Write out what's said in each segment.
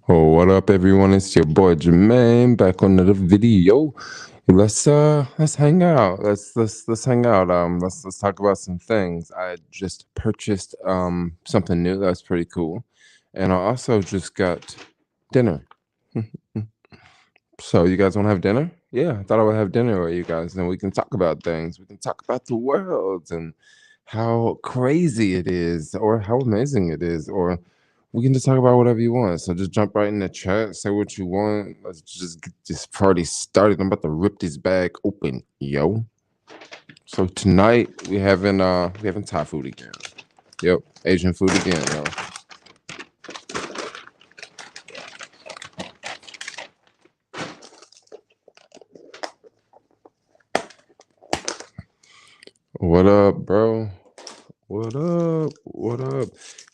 Oh, what up, everyone? It's your boy Jermaine back on another video. Let's hang out. Let's hang out. Let's talk about some things. I just purchased something new that's pretty cool, and I also just got dinner. So you guys want to have dinner? Yeah, I thought I would have dinner with you guys, and we can talk about things. We can talk about the world and how crazy it is, or how amazing it is, or we can just talk about whatever you want. So just jump right in the chat, say what you want. Let's just get this party started. I'm about to rip this bag open, yo. So tonight we having Thai food again. Yep, Asian food again, yo. What up, bro? What up? What up?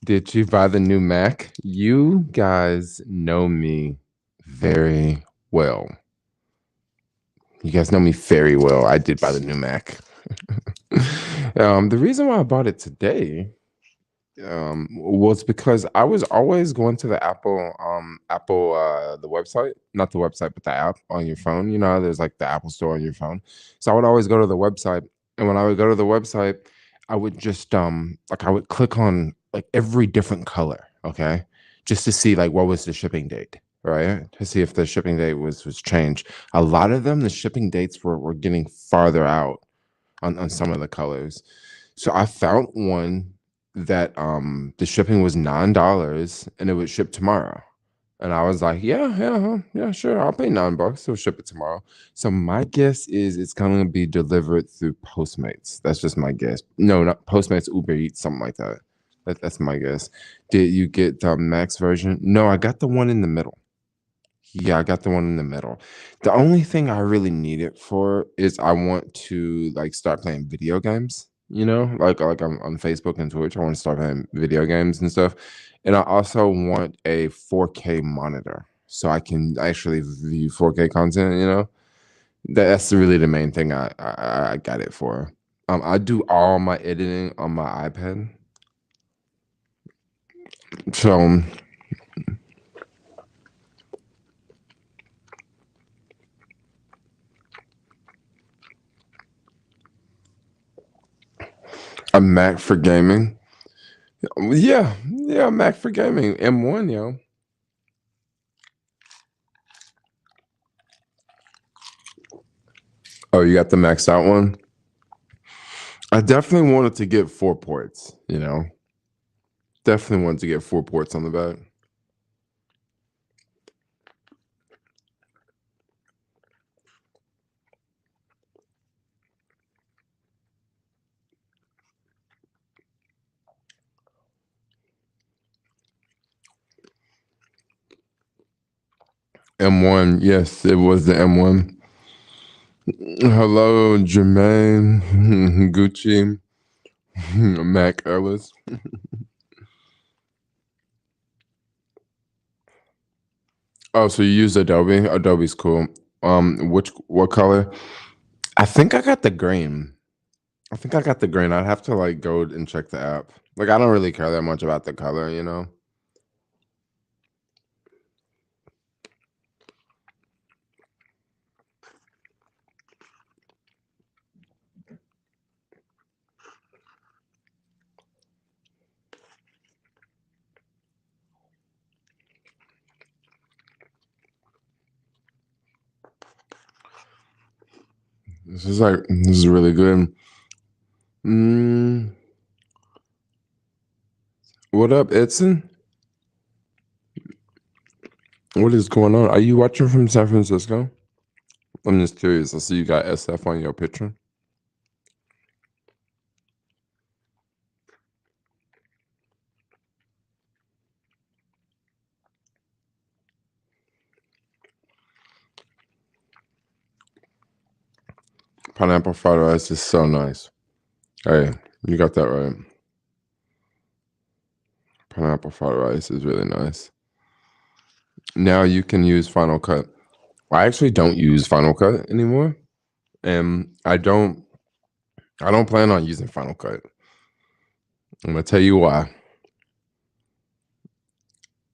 Did you buy the new Mac? You guys know me very well. You guys know me very well. I did buy the new Mac. The reason why I bought it today was because I was always going to the Apple the website, not the website, but the app on your phone. You know, there's like the Apple Store on your phone. So I would always go to the website, and when I would go to the website, I would just like I would click on like every different color, okay, just to see like what was the shipping date, right? To see if the shipping date was changed. A lot of them, the shipping dates were getting farther out on some of the colors. So I found one that the shipping was $9 and it would ship tomorrow. And I was like, yeah, sure. I'll pay $9. They'll ship it tomorrow. So my guess is it's gonna be delivered through Postmates. That's just my guess. No, not Postmates, Uber Eats, something like that. That's my guess. Did you get the Max version? No, I got the one in the middle. Yeah, I got the one in the middle. The only thing I really need it for is I want to like start playing video games, you know, like on Facebook and Twitch. I want to start playing video games and stuff. And I also want a 4K monitor so I can actually view 4K content, you know. That's really the main thing I got it for. I do all my editing on my iPad. So a Mac for gaming. Yeah, Mac for gaming. M1, yo. Oh, you got the maxed out one? I definitely wanted to get 4 ports, you know. Definitely wanted to get 4 ports on the back. M1, yes, it was the M1. Hello, Jermaine, Gucci, Mac Ellis. Oh, so you use Adobe? Adobe's cool. What color? I think I got the green. I think I got the green. I'd have to like go and check the app. Like I don't really care that much about the color, you know. This is really good. What up, Edson? What is going on? Are you watching from San Francisco? I'm just curious. I see you got SF on your picture. Pineapple fried rice is so nice. Hey, you got that right. Pineapple fried rice is really nice. Now you can use Final Cut. I actually don't use Final Cut anymore, and I don't plan on using Final Cut. I'm gonna tell you why.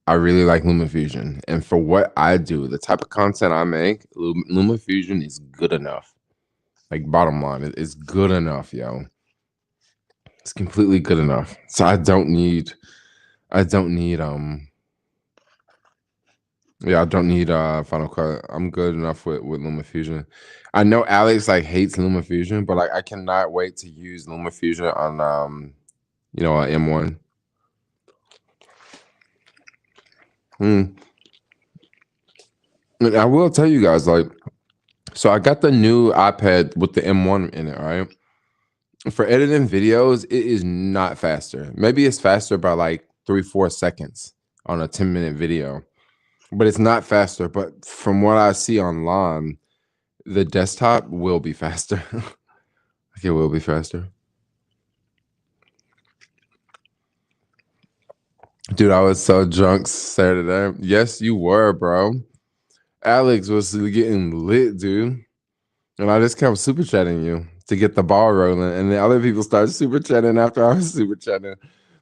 I really like LumaFusion. And for what I do, the type of content I make, LumaFusion is good enough. Like bottom line, it's good enough, yo. It's completely good enough. So I don't need yeah, I don't need Final Cut. I'm good enough with LumaFusion. I know Alex like hates LumaFusion, but like I cannot wait to use LumaFusion on on M1. And I will tell you guys, like, so I got the new iPad with the M1 in it, right? For editing videos, it is not faster. Maybe it's faster by like 3-4 seconds on a 10-minute video, but it's not faster. But from what I see online, the desktop will be faster. Like it will be faster. Dude, I was so drunk Saturday. Yes, you were, bro. Alex was getting lit, dude. And I just kept super chatting you to get the ball rolling. And the other people started super chatting after I was super chatting.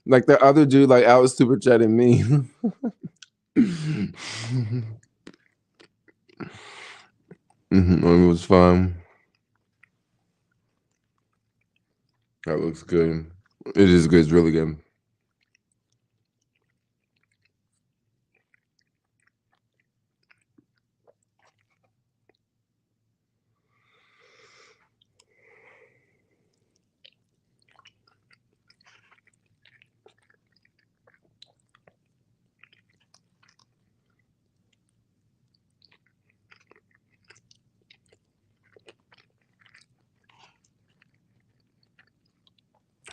Like the other dude, like I was super chatting me. It was fun. That looks good. It is good. It's really good.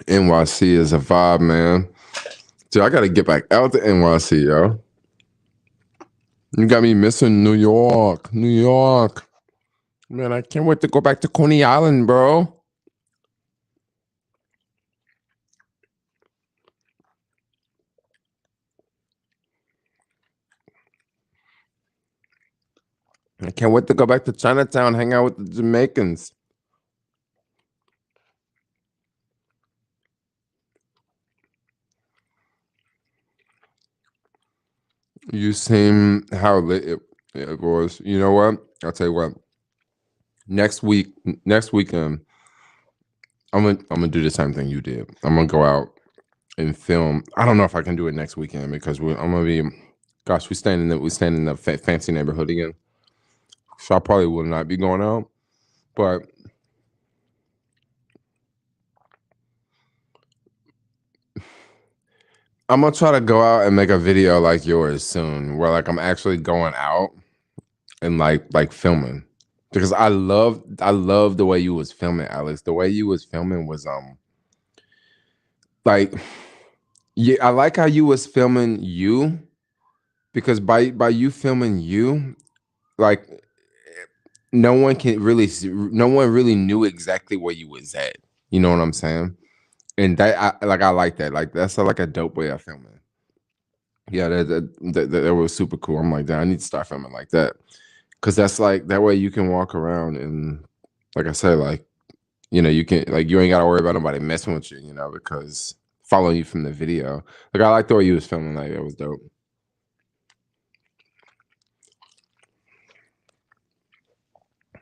NYC is a vibe, man. Dude, I gotta get back out to NYC, yo. You got me missing New York. New York. Man, I can't wait to go back to Coney Island, bro. I can't wait to go back to Chinatown, hang out with the Jamaicans. You seen how lit it was. You know what? I'll tell you what. Next weekend, I'm gonna do the same thing you did. I'm gonna go out and film. I don't know if I can do it next weekend because I'm gonna be. Gosh, we staying in the fancy neighborhood again, so I probably will not be going out. But I'm gonna try to go out and make a video like yours soon, where like I'm actually going out and like filming. Because I love the way you was filming, Alex. The way you was filming was like yeah, I like how you was filming you because by you filming you, like no one really knew exactly where you was at. You know what I'm saying? And I like that. Like that's like a dope way of filming. Yeah, that was super cool. I'm like, damn, I need to start filming like that. Cause that's like that way you can walk around and like I said, like, you can like you ain't gotta worry about nobody messing with you, because following you from the video. Like I like the way you was filming, like that was dope.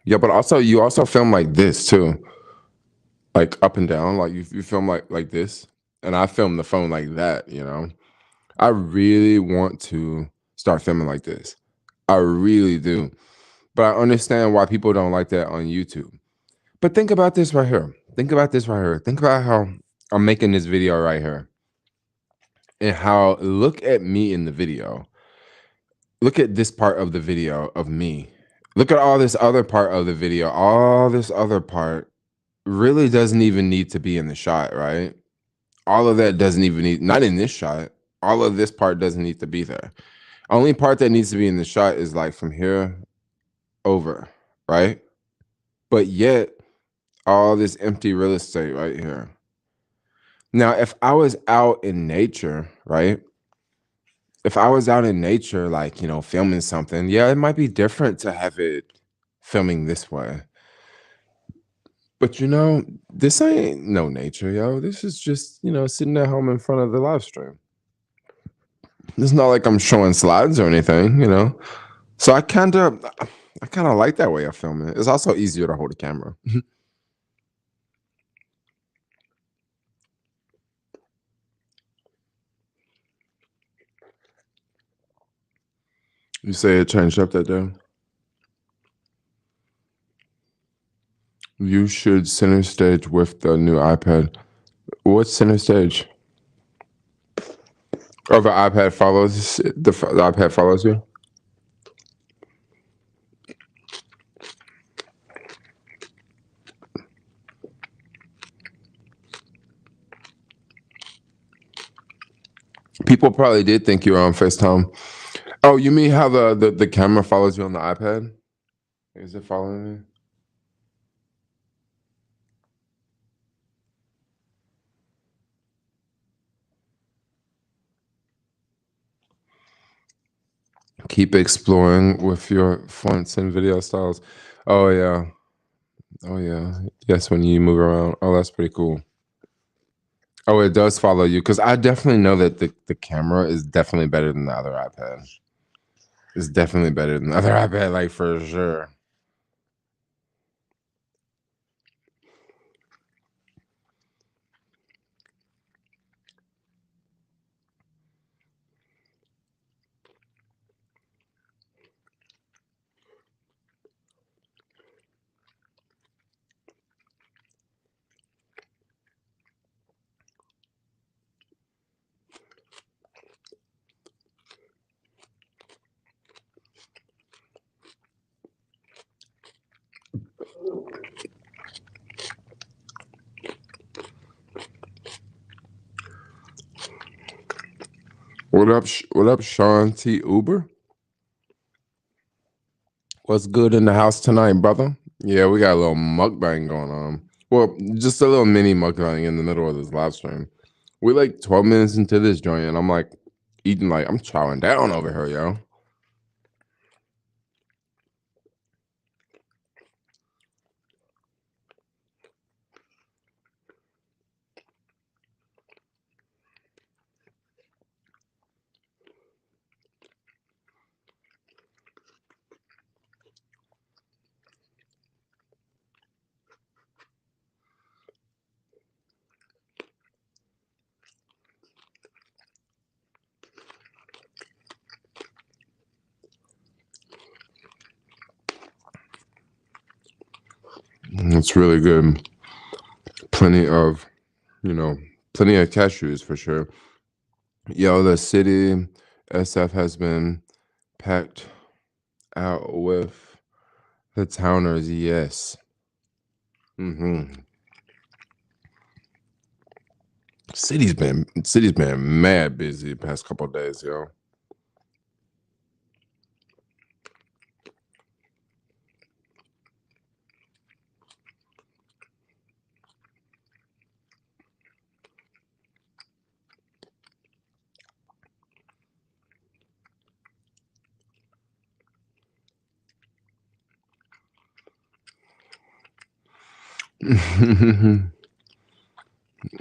Yeah, but also you also film like this too. Like up and down. Like you film like this. And I film the phone like that. I really want to start filming like this. I really do. But I understand why people don't like that on YouTube. But think about this right here. Think about this right here. Think about how I'm making this video right here. And how look at me in the video. Look at this part of the video of me. Look at all this other part of the video. All this other part really doesn't even need to be in the shot, right? All of that doesn't even need, not in this shot. All of this part doesn't need to be there. Only part that needs to be in the shot is like from here over, right? But yet, all this empty real estate right here. Now, if I was out in nature, right? If I was out in nature, like, filming something, yeah, it might be different to have it filming this way. But this ain't no nature, yo. This is just, sitting at home in front of the live stream. It's not like I'm showing slides or anything, you know. So I kind of like that way of filming. It's also easier to hold a camera. You say it changed up that day. You should center stage with the new iPad. What's center stage? Oh, the iPad follows the iPad follows you. People probably did think you were on FaceTime. Oh, you mean how the camera follows you on the iPad? Is it following me? Keep exploring with your fonts and video styles. Oh yeah. Oh yeah. Yes, when you move around. Oh, that's pretty cool. Oh, it does follow you because I definitely know that the camera is definitely better than the other iPad. It's definitely better than the other iPad, like for sure. What up? What up, Sean T. Uber? What's good in the house tonight, brother? Yeah, we got a little mukbang going on. Well, just a little mini mukbang in the middle of this live stream. We're like 12 minutes into this joint, and I'm like eating like I'm chowing down over here, yo. It's really good. Plenty of, plenty of cashews for sure. Yo, the city SF has been packed out with the towners. Yes. hmm City's been mad busy the past couple of days, yo.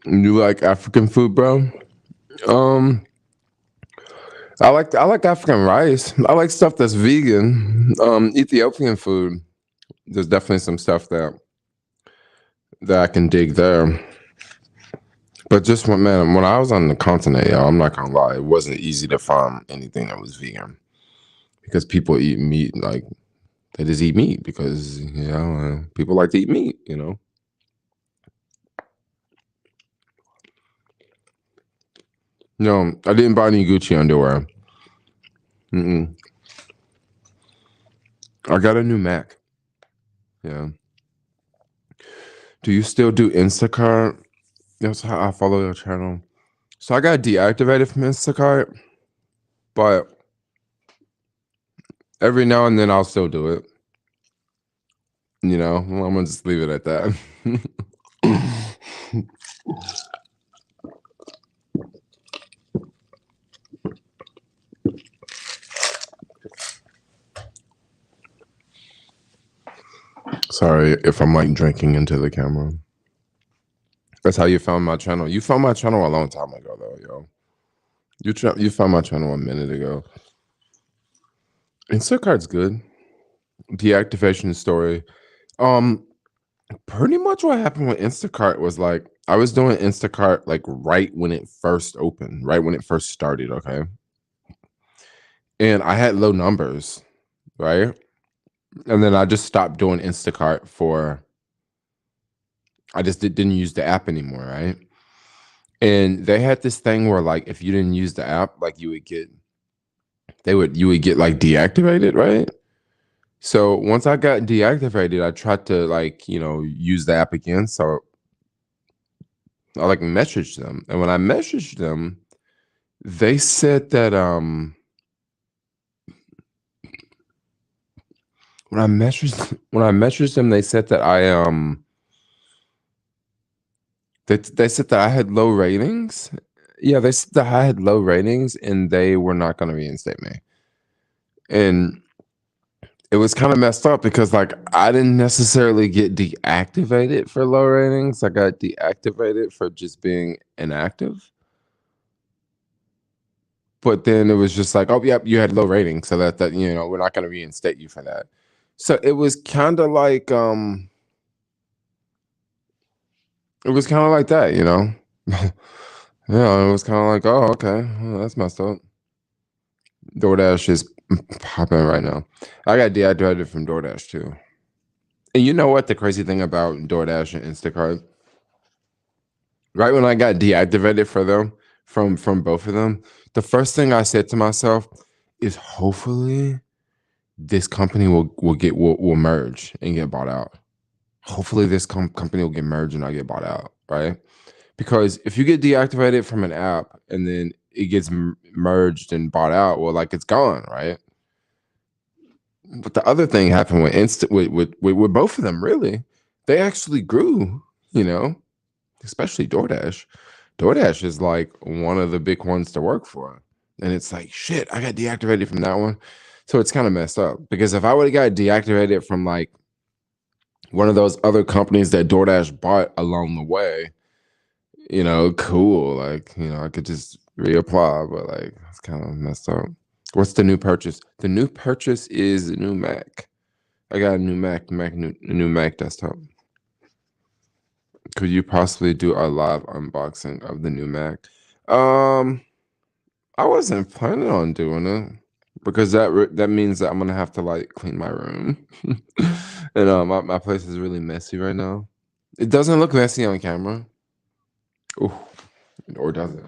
You like African food, bro? Um, I like African rice. I like stuff that's vegan. Ethiopian food. There's definitely some stuff that I can dig there. But just when I was on the continent, yo, I'm not gonna lie, it wasn't easy to find anything that was vegan because people eat meat like they just eat meat because people like to eat meat. No, I didn't buy any Gucci underwear. Mm-mm. I got a new Mac. Yeah. Do you still do Instacart? That's how I follow your channel. So I got deactivated from Instacart, but every now and then I'll still do it. I'm gonna just leave it at that. Sorry if I'm like drinking into the camera. That's how you found my channel. You found my channel a long time ago, though, yo. You found my channel a minute ago. Instacart's good. Deactivation story. Um, Pretty much what happened with Instacart was like I was doing Instacart like right when it first opened, right when it first started, okay? And I had low numbers, right? And then I just stopped doing Instacart for I just didn't use the app anymore, right? And they had this thing where like if you didn't use the app, like you would get like deactivated, right? So once I got deactivated, I tried to like, use the app again. So I like messaged them. And when I messaged them, they said that when I messaged them, they said that they said that I had low ratings. Yeah, they said that I had low ratings and they were not gonna reinstate me. And it was kind of messed up because like I didn't necessarily get deactivated for low ratings. I got deactivated for just being inactive. But then it was just like, oh, yep, you had low ratings, so that we're not going to reinstate you for that. So it was kind of like that, Yeah, it was kind of like, oh, okay, well, that's messed up. DoorDash is popping right now. I got deactivated from DoorDash too. And you know what the crazy thing about DoorDash and Instacart? Right when I got deactivated for them, from both of them, the first thing I said to myself is, hopefully this company will merge and get bought out. Hopefully this company will get merged and I get bought out, right? Because if you get deactivated from an app and then it gets merged and bought out, well, like it's gone, right? But the other thing happened with both of them. Really, they actually grew, you know, especially DoorDash. DoorDash is like one of the big ones to work for, and it's like shit. I got deactivated from that one, so it's kind of messed up. Because if I would have got deactivated from like one of those other companies that DoorDash bought along the way, cool. Like, I could just reapply, but like it's kind of messed up. What's the new purchase? The new purchase is the new Mac. I got a new new Mac desktop. Could you possibly do a live unboxing of the new Mac? Um, I wasn't planning on doing it because that means that I'm gonna have to like clean my room, and my place is really messy right now. It doesn't look messy on camera. Ooh, or does it?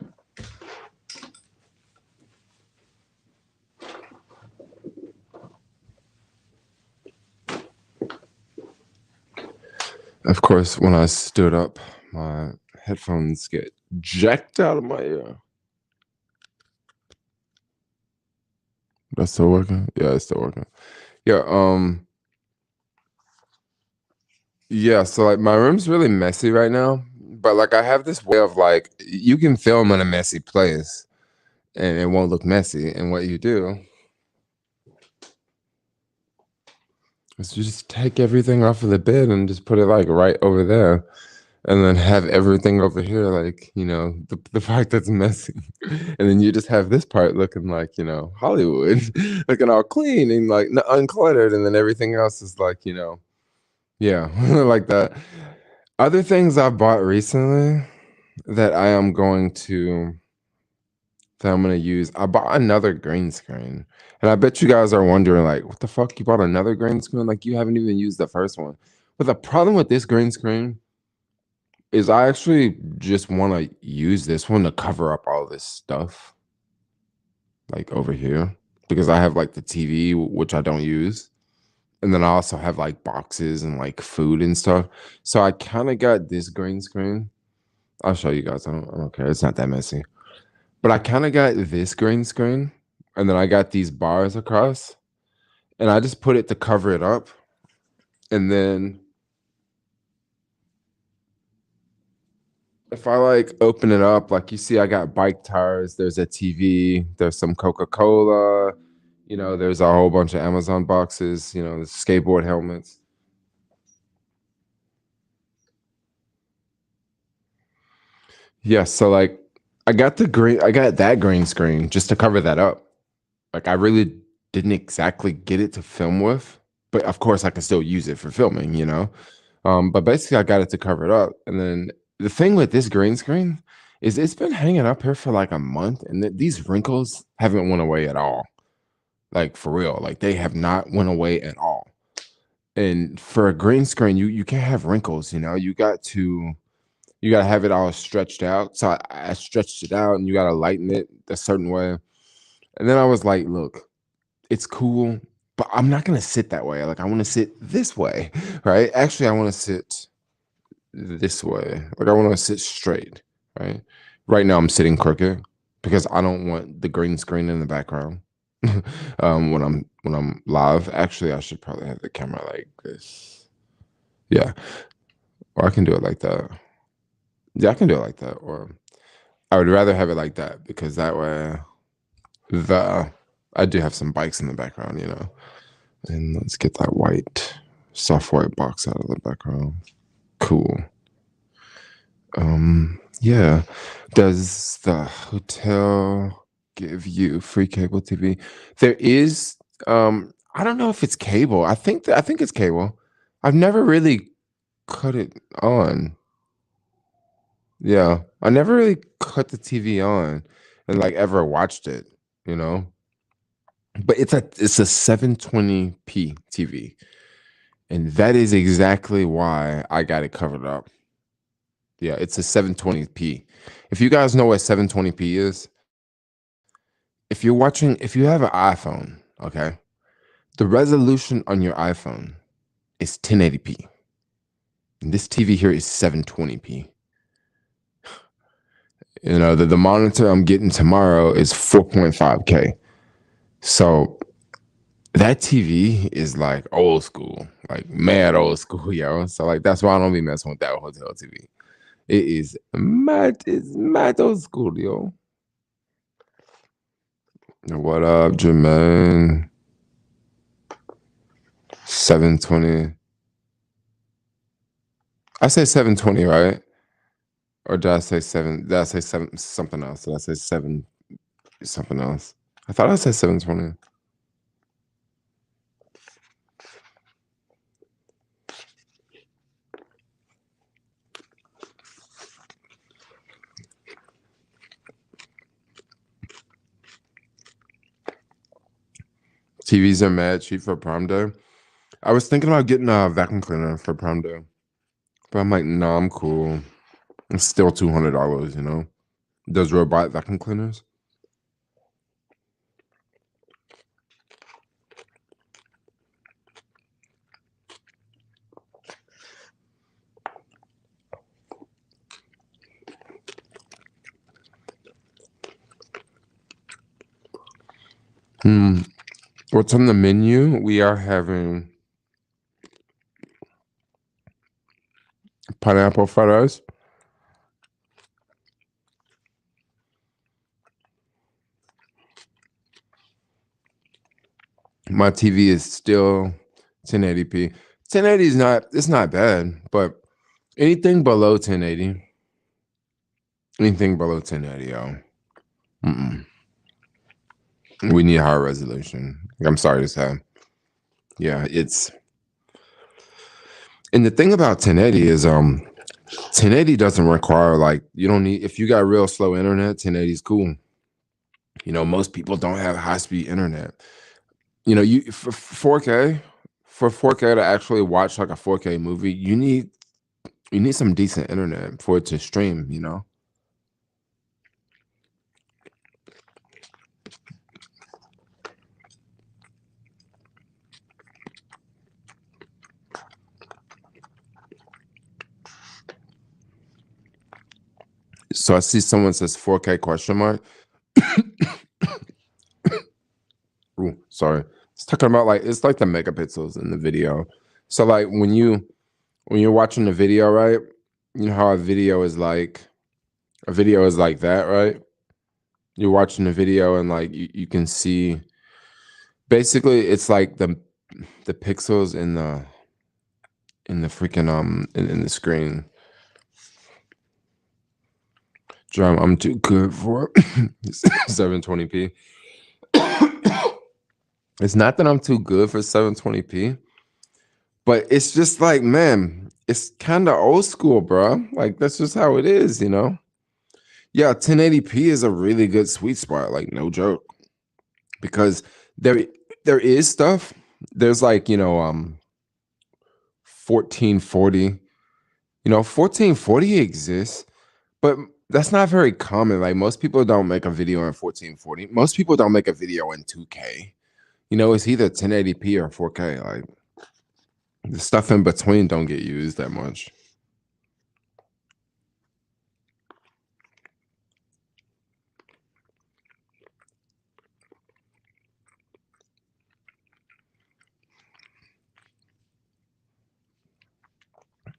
Of course, when I stood up, my headphones get jacked out of my ear. That's still working? Yeah, it's still working. Yeah, yeah, so like my room's really messy right now, but like I have this way of like you can film in a messy place and it won't look messy. And what you do is you just take everything off of the bed and just put it like right over there. And then have everything over here, like, the part that's messy. And then you just have this part looking like, Hollywood, looking all clean and like uncluttered. And then everything else is like, yeah, like that. Other things I bought recently that I'm going to use. I bought another green screen. And I bet you guys are wondering, like, what the fuck? You bought another green screen? Like, you haven't even used the first one. But the problem with this green screen is I actually just want to use this one to cover up all this stuff, like over here, because I have like the TV, which I don't use. And then I also have like boxes and like food and stuff. So I kind of got this green screen. I'll show you guys. I don't care. It's not that messy. But I kind of got this green screen. And then I got these bars across. And I just put it to cover it up. And then if I like open it up, like you see, I got bike tires, there's a TV, there's some Coca-Cola, there's a whole bunch of Amazon boxes, the skateboard helmets. Yeah, so like I got that green screen just to cover that up. Like I really didn't exactly get it to film with, but of course I can still use it for filming, you know. But basically I got it to cover it up. And then the thing with this green screen is it's been hanging up here for like a month, and these wrinkles haven't went away at all. Like for real, like they have not went away at all. And for a green screen, you can't have wrinkles, you know. You got to have it all stretched out. So I stretched it out, and you got to lighten it a certain way. And then I was like, look, it's cool, but I'm not going to sit that way. Like I want to sit this way, right? Actually, I want to sit this way. Like I want to sit straight, right? Right now I'm sitting crooked because I don't want the green screen in the background. When I'm live. Actually, I should probably have the camera like this. Yeah. Or I can do it like that. Yeah, I can do it like that. Or I would rather have it like that because that way the I do have some bikes in the background, you know. And let's get that soft white box out of the background. Cool. Yeah. Does the hotel give you free cable TV? There is I don't know if it's cable. I think it's cable. I've never really cut it on. Yeah. I never really cut the TV on and like ever watched it, you know. But it's a 720p TV. And that is exactly why I got it covered up. Yeah, it's a 720p. If you guys know what 720p is, if you have an iPhone, okay, the resolution on your iPhone is 1080p. And this TV here is 720p. You know, the monitor I'm getting tomorrow is 4.5K. So that TV is like old school, like mad old school, yo. So like that's why I don't be messing with that hotel TV. It is mad, it's mad old school, yo. What up, Jermaine? 720. I say 720, right? Or did I say seven? Did I say seven something else? Did I say seven something else? I thought I said 720. TVs are mad cheap for Prime Day. I was thinking about getting a vacuum cleaner for Prime Day, but I'm like, nah, I'm cool. It's still $200, you know. Those robot vacuum cleaners. What's on the menu? We are having pineapple fried rice. My TV is still 1080p. 1080 is it's not bad, but anything below 1080, anything below 1080, yo, we need higher resolution. I'm sorry to say. Yeah, and the thing about 1080 is 1080 doesn't require like you don't need if you got real slow internet, 1080 is cool. You know, most people don't have high speed internet. You know, you for 4K to actually watch like a 4K movie, you need some decent internet for it to stream, you know. So I see someone says 4K question mark. Ooh, sorry. It's talking about like it's like the megapixels in the video. So like when you're watching the video, right? You know how a video is like that, right? You're watching the video and like you can see basically it's like the pixels in the freaking in the screen. Drum, I'm too good for 720p. It's not that I'm too good for 720p, but it's just like, man, it's kind of old school, bro. Like, that's just how it is, you know? Yeah, 1080p is a really good sweet spot, like, no joke. Because there is stuff. There's like, 1440. 1440 exists, but that's not very common. Like, most people don't make a video in 1440. Most people don't make a video in 2K. It's either 1080p or 4K. Like, the stuff in between don't get used that much.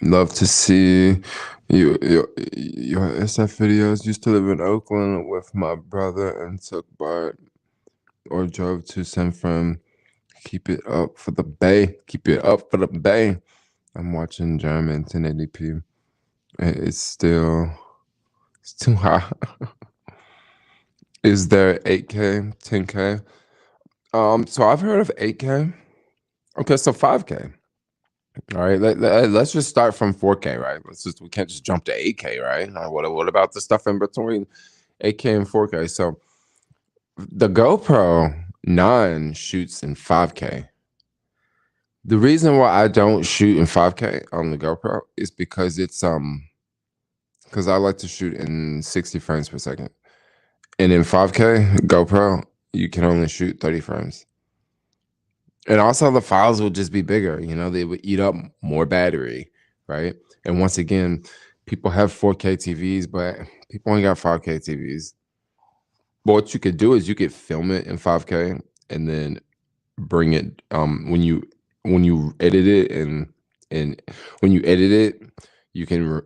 Love to see your SF videos. Used to live in Oakland with my brother and took BART or drove to San Fran. Keep it up for the Bay. Keep it up for the Bay. I'm watching German 1080p. It's too high. Is there 8K, 10K? So I've heard of 8K. Okay, so 5K. All right, let's just start from 4K, right? We can't just jump to 8K, right? What about the stuff in between 8K and 4K? So the GoPro 9 shoots in 5K. The reason why I don't shoot in 5K on the GoPro is because because I like to shoot in 60 frames per second. And in 5K GoPro, you can only shoot 30 frames. And also the files will just be bigger, they would eat up more battery, right? And once again, people have 4K TVs, but people only got 5K TVs. But what you could do is you could film it in 5K and then bring it when you edit it and when you edit it, you can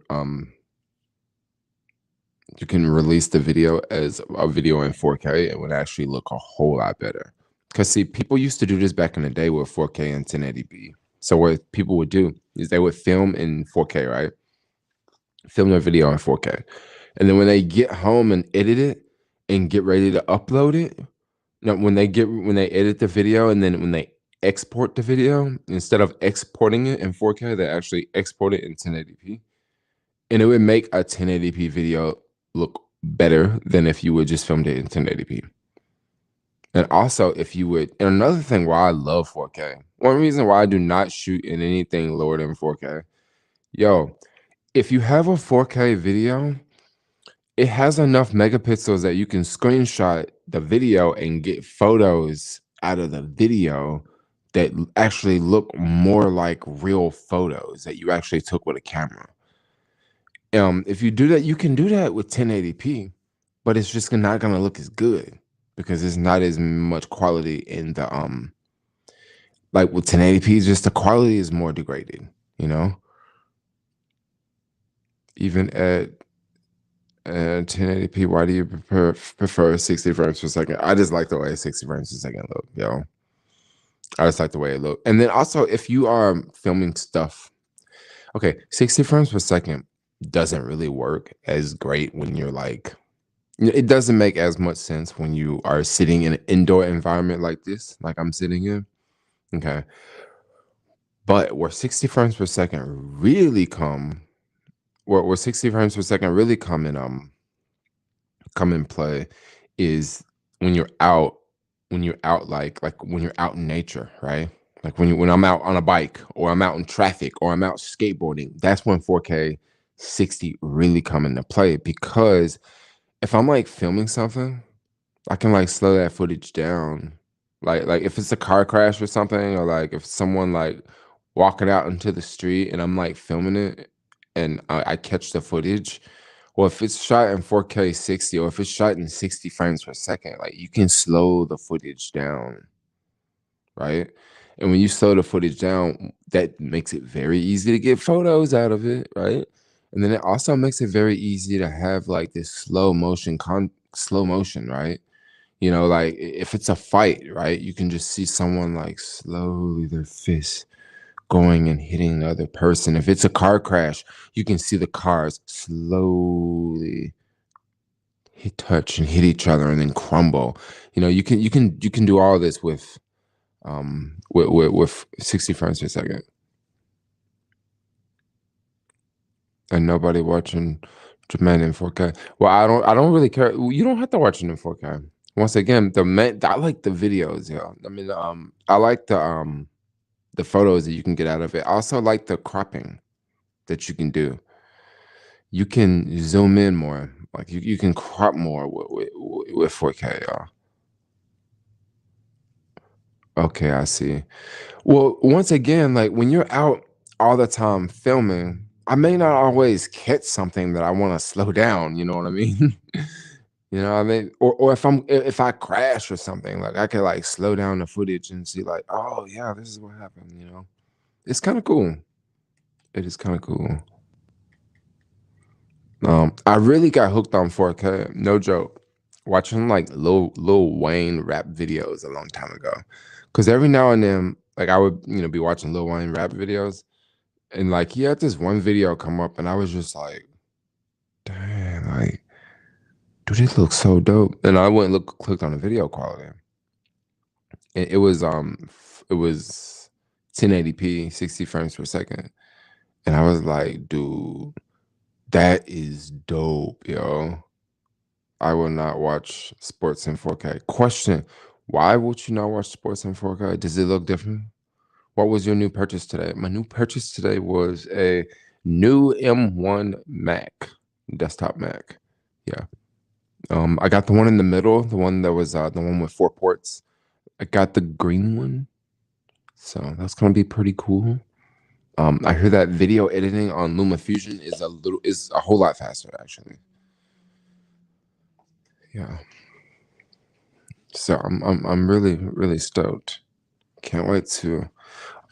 release the video as a video in 4K. It would actually look a whole lot better. Because see, people used to do this back in the day with 4K and 1080p. So what people would do is they would film in 4K, right? Film their video in 4K. And then when they get home and edit it and get ready to upload it, when they edit the video and then when they export the video, instead of exporting it in 4K, they actually export it in 1080p. And it would make a 1080p video look better than if you would just filmed it in 1080p. And also, if you would, and another thing why I love 4K, one reason why I do not shoot in anything lower than 4K, if you have a 4K video, it has enough megapixels that you can screenshot the video and get photos out of the video that actually look more like real photos that you actually took with a camera. If you do that, you can do that with 1080p, but it's just not going to look as good because there's not as much quality in the like with 1080p, just the quality is more degraded, even at 1080p. Why do you prefer 60 frames per second? I just like the way 60 frames per second look, I just like the way it look. And then also, if you are filming stuff, okay, 60 frames per second doesn't really work as great when you're like, it doesn't make as much sense when you are sitting in an indoor environment like this, like I'm sitting in. Okay. But where 60 frames per second really come, where 60 frames per second really come in play is when you're out like when you're out in nature, right? Like when I'm out on a bike or I'm out in traffic or I'm out skateboarding, that's when 4K 60 really come into play. Because if I'm like filming something, I can like slow that footage down. Like if it's a car crash or something, or like if someone like walking out into the street and I'm like filming it and I catch the footage. Well, if it's shot in 4K 60 or if it's shot in 60 frames per second, like you can slow the footage down, right? And when you slow the footage down, that makes it very easy to get photos out of it, right? And then it also makes it very easy to have like this slow motion, right? Like if it's a fight, right? You can just see someone like slowly their fist going and hitting the other person. If it's a car crash, you can see the cars slowly touch and hit each other and then crumble. You know, you can do all this with 60 frames per second. And nobody watching Jermaine in 4K. Well, I don't really care. You don't have to watch it in 4K. Once again, I like the videos, yo. I mean, I like the photos that you can get out of it. I also like the cropping that you can do. You can zoom in more. Like you can crop more with 4K, y'all. Okay, I see. Well, once again, like when you're out all the time filming, I may not always catch something that I want to slow down. You know what I mean? You know what I mean? Or if I crash or something, like I could like slow down the footage and see like, oh yeah, this is what happened. You know, it's kind of cool. It is kind of cool. I really got hooked on 4K. No joke. Watching like Lil Wayne rap videos a long time ago, because every now and then, like I would be watching Lil Wayne rap videos, and like he had this one video come up, and I was just like, dang, like dude, this looks so dope. And I went and clicked on the video quality. It was 1080p, 60 frames per second, and I was like, dude, that is dope, yo. I will not watch sports in 4K. Question: why would you not watch sports in 4K? Does it look different? What was your new purchase today? My new purchase today was a new M1 Mac, desktop Mac. Yeah. I got the one in the middle, the one that was the one with 4 ports. I got the green one, so that's gonna be pretty cool. I hear that video editing on LumaFusion is a whole lot faster, actually. Yeah. So I'm really stoked. Can't wait to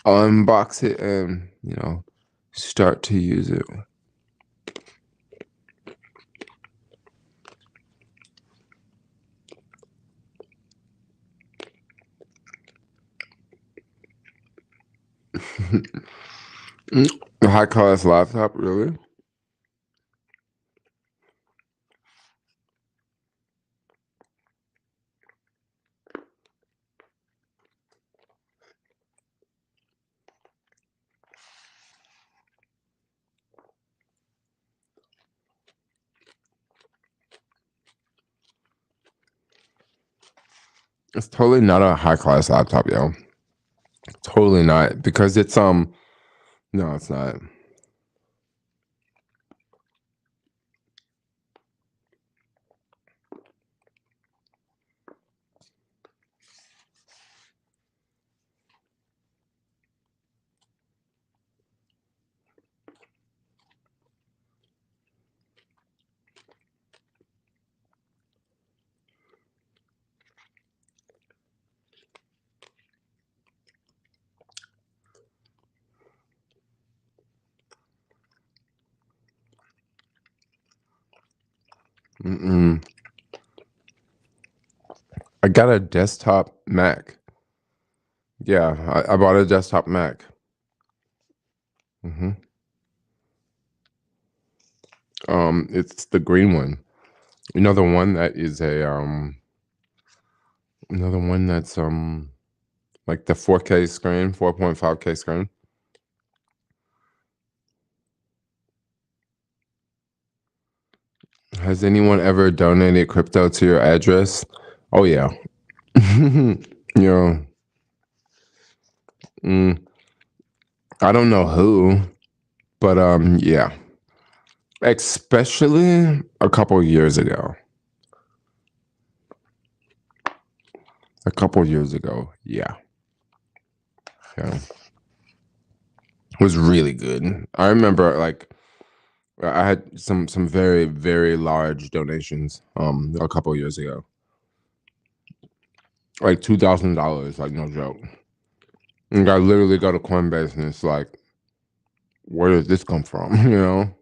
unbox it and start to use it. A high class laptop, really? It's totally not a high class laptop, yo. Totally not, because it's no, it's not. Mm-mm. I got a desktop Mac. Yeah, I bought a desktop Mac. hmm it's the green one. The one that is another one that's like the 4K screen, 4.5K screen. Has anyone ever donated crypto to your address? Oh yeah. Yeah. Mm, I don't know who, but yeah. Especially a couple years ago. A couple years ago. Yeah. Yeah. It was really good. I remember like I had some very, very large donations a couple years ago. Like $2,000, like no joke. And I literally go to Coinbase and it's like, where does this come from? You know?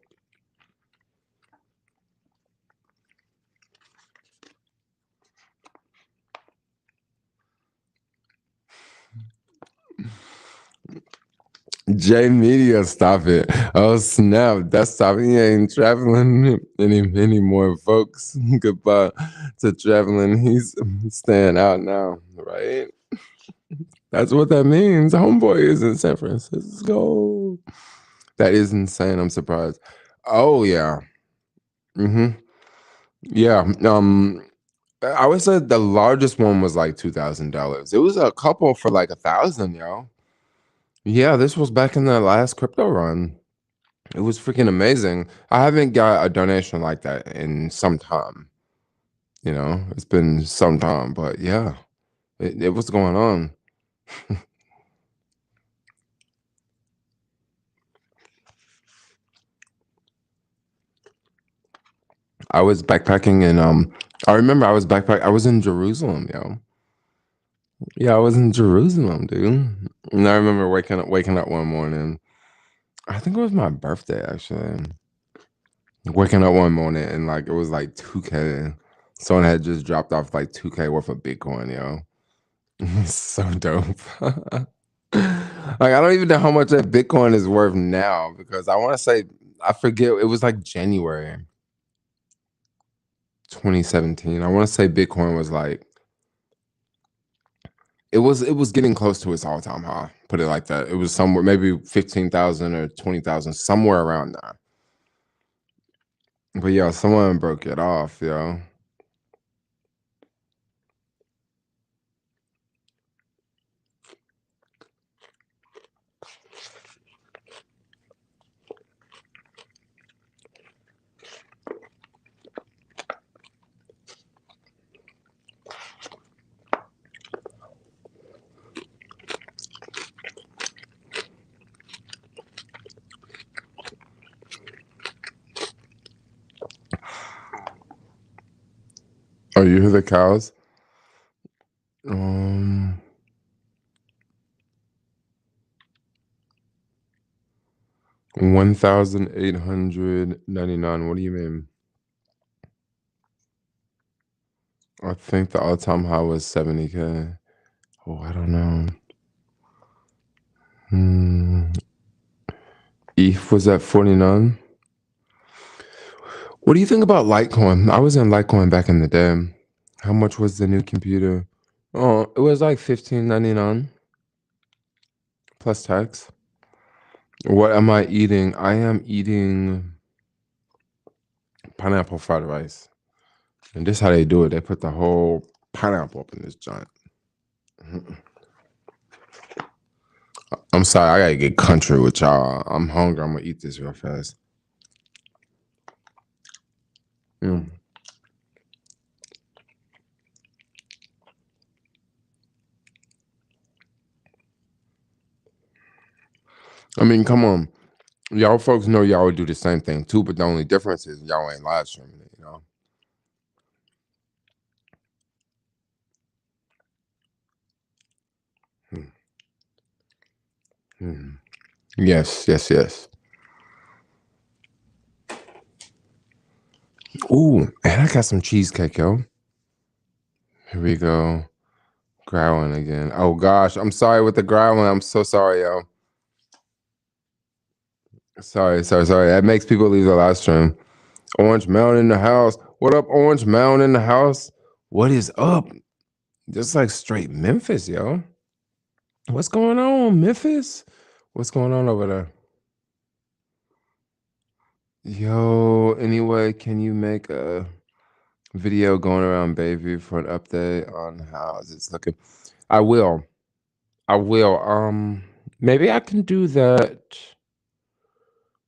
J Media, stop it. Oh snap. That's stopping. He ain't traveling anymore, folks. Goodbye to traveling. He's staying out now, right? That's what that means. Homeboy is in San Francisco. That is insane. I'm surprised. Oh yeah. hmm Yeah. I would say the largest one was like $2,000. It was a couple for like 1,000, yo. Yeah, this was back in the last crypto run. It was freaking amazing. I haven't got a donation like that in some time. It's been some time, but yeah, it was going on. I was backpacking and I remember I was in Jerusalem, yo. Yeah, I was in Jerusalem, dude. And I remember waking up one morning. I think it was my birthday actually. Waking up one morning and like it was like 2K. Someone had just dropped off like 2K worth of Bitcoin, yo. So dope. Like I don't even know how much that Bitcoin is worth now because I want to say I forget it was like January 2017. I want to say Bitcoin was like it was getting close to its all-time high. Put it like that. It was somewhere maybe 15,000 or 20,000 somewhere around there. But yeah, someone broke it off, yo. Oh, you hear the cows? Um 1,899. What do you mean? I think the all-time high was 70K. Oh, I don't know. Hmm. ETH was at 49. What do you think about Litecoin? I was in Litecoin back in the day. How much was the new computer? Oh, it was like 15.99 plus tax. What am I eating? I am eating pineapple fried rice. And this is how they do it. They put the whole pineapple up in this joint. I'm sorry, I gotta get country with y'all. I'm hungry. I'm gonna eat this real fast. Mm. I mean, come on. Y'all folks know y'all would do the same thing too, but the only difference is y'all ain't live streaming it. Hmm. Hmm. Yes, yes, yes. Ooh, and I got some cheesecake, yo. Here we go. Growling again. Oh gosh, I'm sorry with the growling. I'm so sorry, yo. Sorry, sorry, sorry. That makes people leave the live stream. Orange Mountain in the house. What up, Orange Mountain in the house? What is up? Just like straight Memphis, yo. What's going on, Memphis? What's going on over there? Yo, anyway, can you make a video going around Bayview for an update on how it's looking? I will. I will. Maybe I can do that.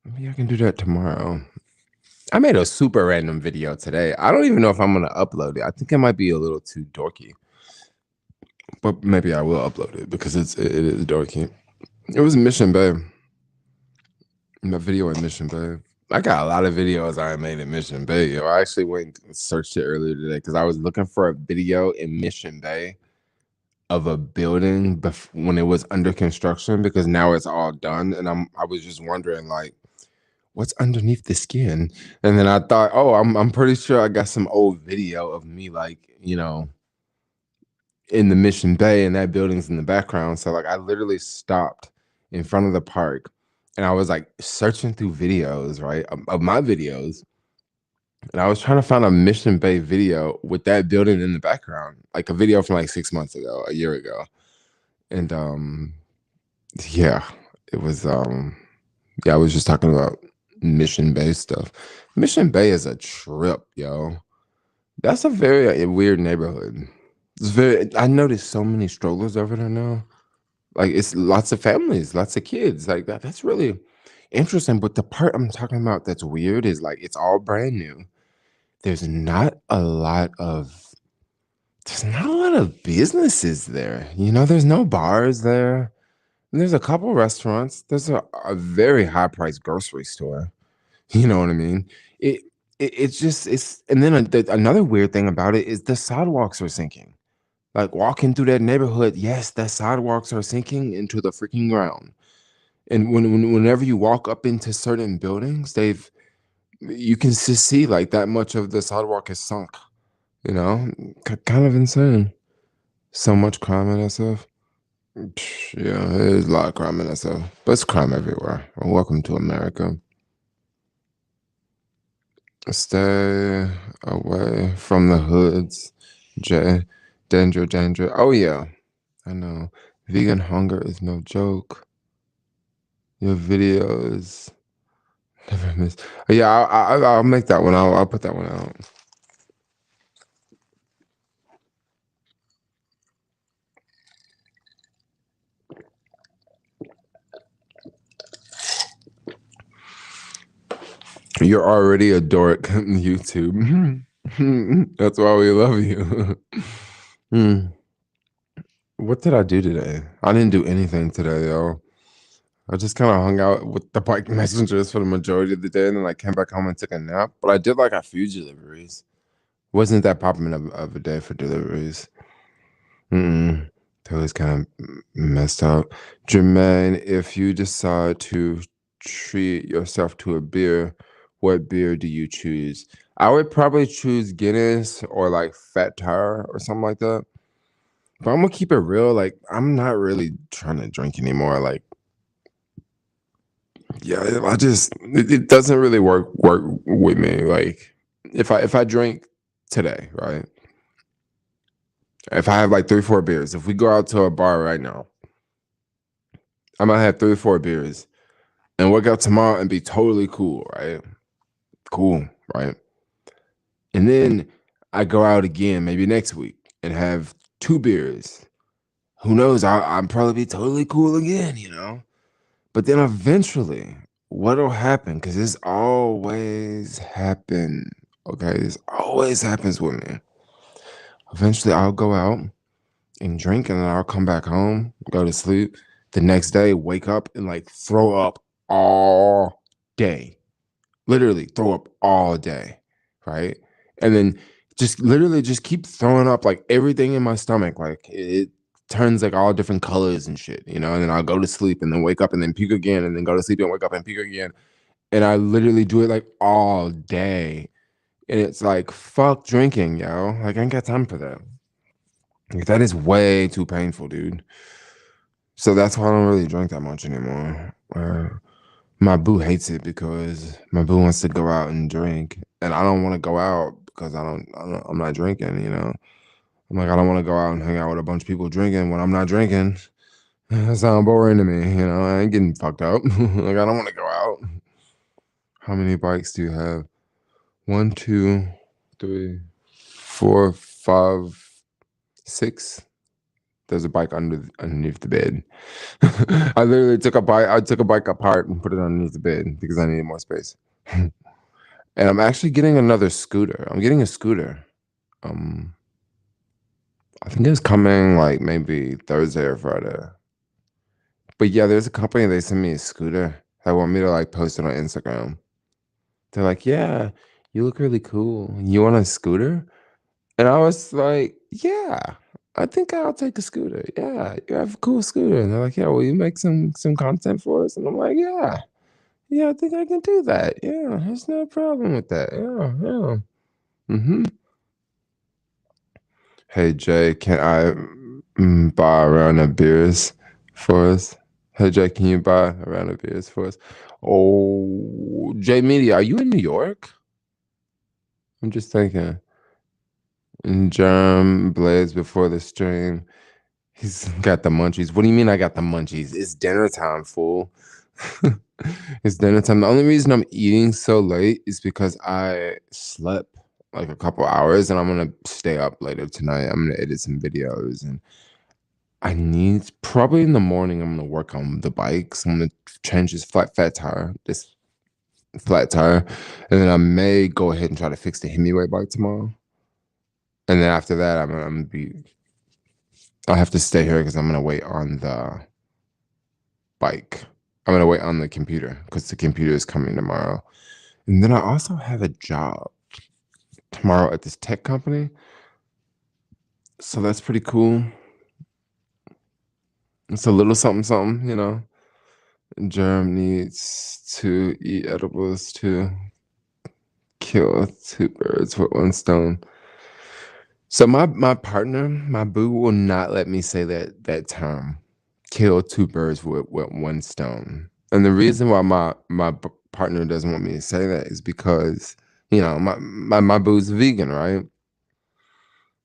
Maybe I can do that tomorrow. I made a super random video today. I don't even know if I'm gonna upload it. I think it might be a little too dorky, but maybe I will upload it because it is dorky. It was Mission Bay. My video in Mission Bay. I got a lot of videos I made in Mission Bay. Yo, I actually went and searched it earlier today because I was looking for a video in Mission Bay of a building when it was under construction because now it's all done, and I was just wondering like what's underneath the skin, and then I thought, oh, I'm pretty sure I got some old video of me like in the Mission Bay and that building's in the background. So like I literally stopped in front of the park, and I was like searching through videos, right, of my videos, and I was trying to find a Mission Bay video with that building in the background, like a video from like 6 months ago, a year ago, and yeah, it was yeah, I was just talking about Mission Bay stuff. Mission Bay is a trip, yo. That's a very weird neighborhood. It's very. I noticed so many strollers over there now. Like it's lots of families, lots of kids. Like that. That's really interesting. But the part I'm talking about that's weird is like it's all brand new. There's not a lot of. There's not a lot of businesses there. You know, there's no bars there. And there's a couple restaurants. There's a very high priced grocery store. You know what I mean? It, it's just it's and then another weird thing about it is the sidewalks are sinking. Like walking through that neighborhood, yes, the sidewalks are sinking into the freaking ground. And whenever you walk up into certain buildings, you can just see like that much of the sidewalk is sunk. You know, kind of insane. So much crime in that stuff. Yeah, there's a lot of crime in that stuff, but it's crime everywhere. Well, welcome to America. Stay away from the hoods. Danger, danger. Oh yeah, I know. Vegan hunger is no joke. Your videos never miss. Yeah, I'll make that one. I'll put that one out. You're already a dork, YouTube. That's why we love you. Hmm. What did I do today? I didn't do anything today, yo. I just kind of hung out with the bike messengers for the majority of the day, and then like came back home and took a nap. But I did like a few deliveries. Wasn't that popping of a day for deliveries. Mm-mm. That was kind of messed up. Jermaine, if you decide to treat yourself to a beer, what beer do you choose? I would probably choose Guinness or like Fat Tire or something like that. But I'm gonna keep it real. Like I'm not really trying to drink anymore. Like yeah, it doesn't really work with me. Like if I drink today, right? If I have like 3, 4 beers, if we go out to a bar right now, I might have 3, 4 beers and wake up tomorrow and be totally cool, right? Cool, right? And then I go out again, maybe next week, and have 2 beers. Who knows? I'll probably be totally cool again, you know? But then eventually, what'll happen? Because this always happen. Okay, this always happens with me. Eventually, I'll go out and drink, and then I'll come back home, go to sleep. The next day, wake up and like throw up all day. Literally throw up all day, right? And then just literally just keep throwing up like everything in my stomach. Like it turns like all different colors and shit, you know. And then I'll go to sleep and then wake up and then puke again and then go to sleep and wake up and puke again. And I literally do it like all day. And it's like fuck drinking, yo. Like I ain't got time for that. Like that is way too painful, dude. So that's why I don't really drink that much anymore. My boo hates it because my boo wants to go out and drink, and I don't want to go out because I'm not drinking. You know, I'm like I don't want to go out and hang out with a bunch of people drinking when I'm not drinking. That sounds boring to me. You know, I ain't getting fucked up. Like I don't want to go out. How many bikes do you have? 1, 2, 3, 4, 5, 6. There's a bike underneath the bed. I literally took a bike. I took a bike apart and put it underneath the bed because I needed more space. And I'm actually getting another scooter. I'm getting a scooter. Um, I think it's coming like maybe Thursday or Friday. But yeah, there's a company. They sent me a scooter. They want me to like post it on Instagram. They're like, "Yeah, you look really cool. You want a scooter?" And I was like, "Yeah, I think I'll take a scooter. Yeah, you have a cool scooter." And they're like, "Yeah, will you make some content for us?" And I'm like, "Yeah, yeah, I think I can do that. Yeah, there's no problem with that. Yeah, yeah." Mm-hmm. Hey Jay, can I buy a round of beers for us? Hey Jay, can you buy a round of beers for us? Oh, Jay Media, are you in New York? I'm just thinking. And Germ Blaze before the stream. He's got the munchies. What do you mean I got the munchies? It's dinner time, fool. It's dinner time. The only reason I'm eating so late is because I slept like a couple hours and I'm gonna stay up later tonight. I'm gonna edit some videos and I need probably in the morning I'm gonna work on the bikes. I'm gonna change this this flat tire, and then I may go ahead and try to fix the Himiway bike tomorrow. And then after that, I'll have to stay here because I'm gonna wait on the bike. I'm gonna wait on the computer because the computer is coming tomorrow. And then I also have a job tomorrow at this tech company. So that's pretty cool. It's a little something, something, you know. Germ needs to eat edibles to kill two birds with one stone. So my partner, my boo, will not let me say that term. Kill two birds with one stone. And the reason why my partner doesn't want me to say that is because, you know, my boo's vegan, right?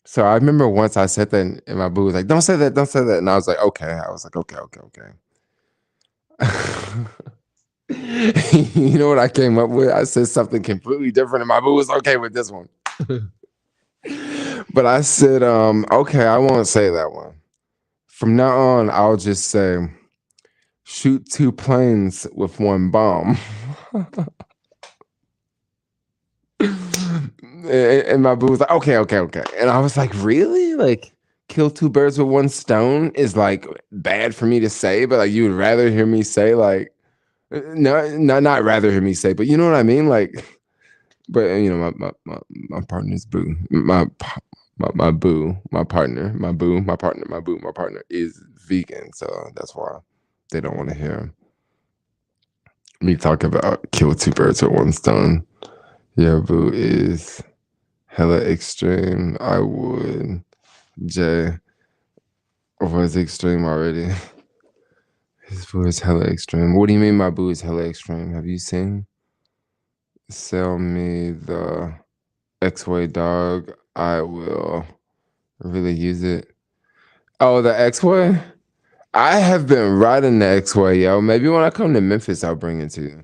So I remember once I said that and my boo was like, don't say that, don't say that. And I was like, okay. I was like, okay. You know what I came up with? I said something completely different and my boo was okay with this one. But I said, okay, I won't say that one. From now on, I'll just say, shoot two planes with one bomb. And my boo was like, okay. And I was like, really? Like, kill two birds with one stone is like bad for me to say, but like you would rather hear me say like, no, not rather hear me say, but you know what I mean? Like, but you know, my partner's boo, my boo, my partner, my boo, my partner, my boo, my partner is vegan, so that's why they don't want to hear me talk about kill two birds with one stone. Yeah, boo is hella extreme. I would. Jay was extreme already. His boo is hella extreme. What do you mean my boo is hella extreme? Have you seen? Sell me the X-Way dog. I will really use it. Oh, the X-Way? I have been riding the X-Way, yo. Maybe when I come to Memphis, I'll bring it to you.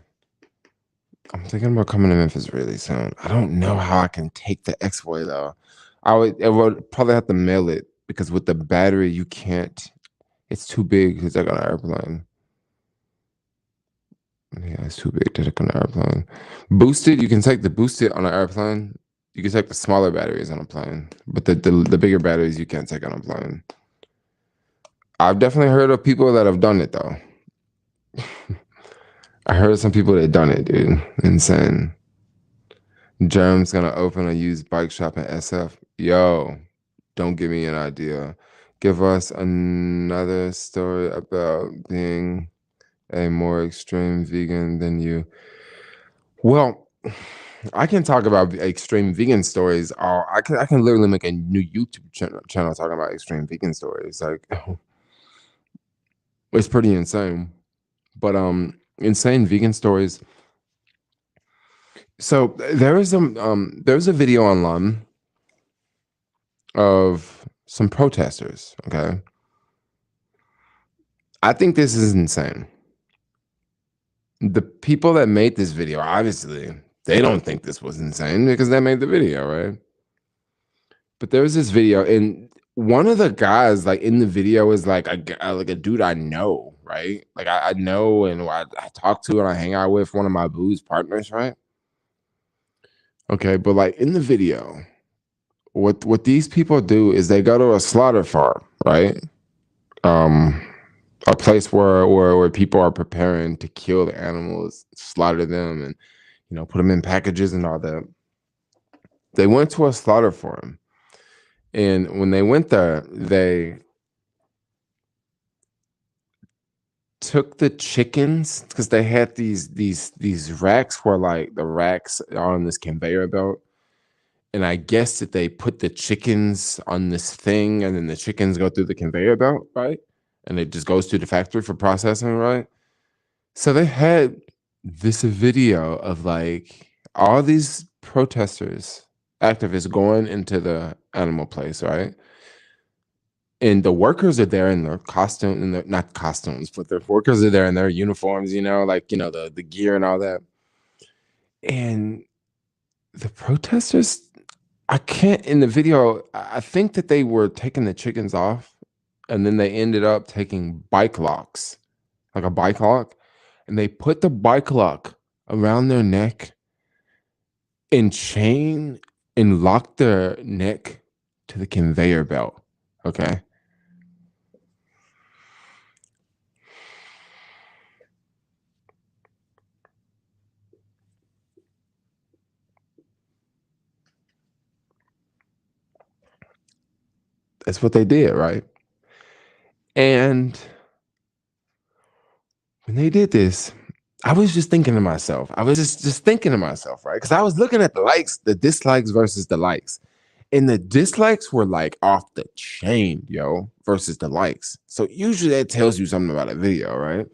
I'm thinking about coming to Memphis really soon. I don't know how I can take the X-Way though. I would probably have to mail it because with the battery, you can't. It's too big to take on an airplane. Yeah, it's too big to take on an airplane. Boosted, you can take the boosted on an airplane. You can take the smaller batteries on a plane, but the bigger batteries you can't take on a plane. I've definitely heard of people that have done it though. I heard some people that done it, dude. Insane. Germ's gonna open a used bike shop in SF. Yo, don't give me an idea. Give us another story about being a more extreme vegan than you. Well, I can talk about extreme vegan stories. I can literally make a new YouTube channel talking about extreme vegan stories. Like it's pretty insane. But insane vegan stories. So there's a video online of some protesters, okay? I think this is insane. The people that made this video, obviously, they don't think this was insane because they made the video, right? But there was this video, and one of the guys, like in the video, is like a dude I know, right? Like I know, and I talk to and I hang out with one of my booze partners, right? Okay, but like in the video, what these people do is they go to a slaughter farm, right? Um, a place where people are preparing to kill the animals, slaughter them, and put them in packages and all that. They went to a slaughter farm, and when they went there, they took the chickens because they had these racks where like the racks are on this conveyor belt. And I guess that they put the chickens on this thing and then the chickens go through the conveyor belt, right? and it just goes to the factory for processing, right? So they had this video of like all these protesters, activists going into the animal place, right? And the workers are there in their costume, and not costumes, but the workers are there in their uniforms, like the gear and all that. And the protesters, I can't in the video. I think that they were taking the chickens off, and then they ended up taking bike locks, like a bike lock, and they put the bike lock around their neck and chain and locked their neck to the conveyor belt. Okay. That's what they did, right? And when they did this, I was just thinking to myself, I was just thinking to myself, right? Because I was looking at the likes, the dislikes versus the likes. And the dislikes were like off the chain, yo, versus the likes. So usually that tells you something about a video, right?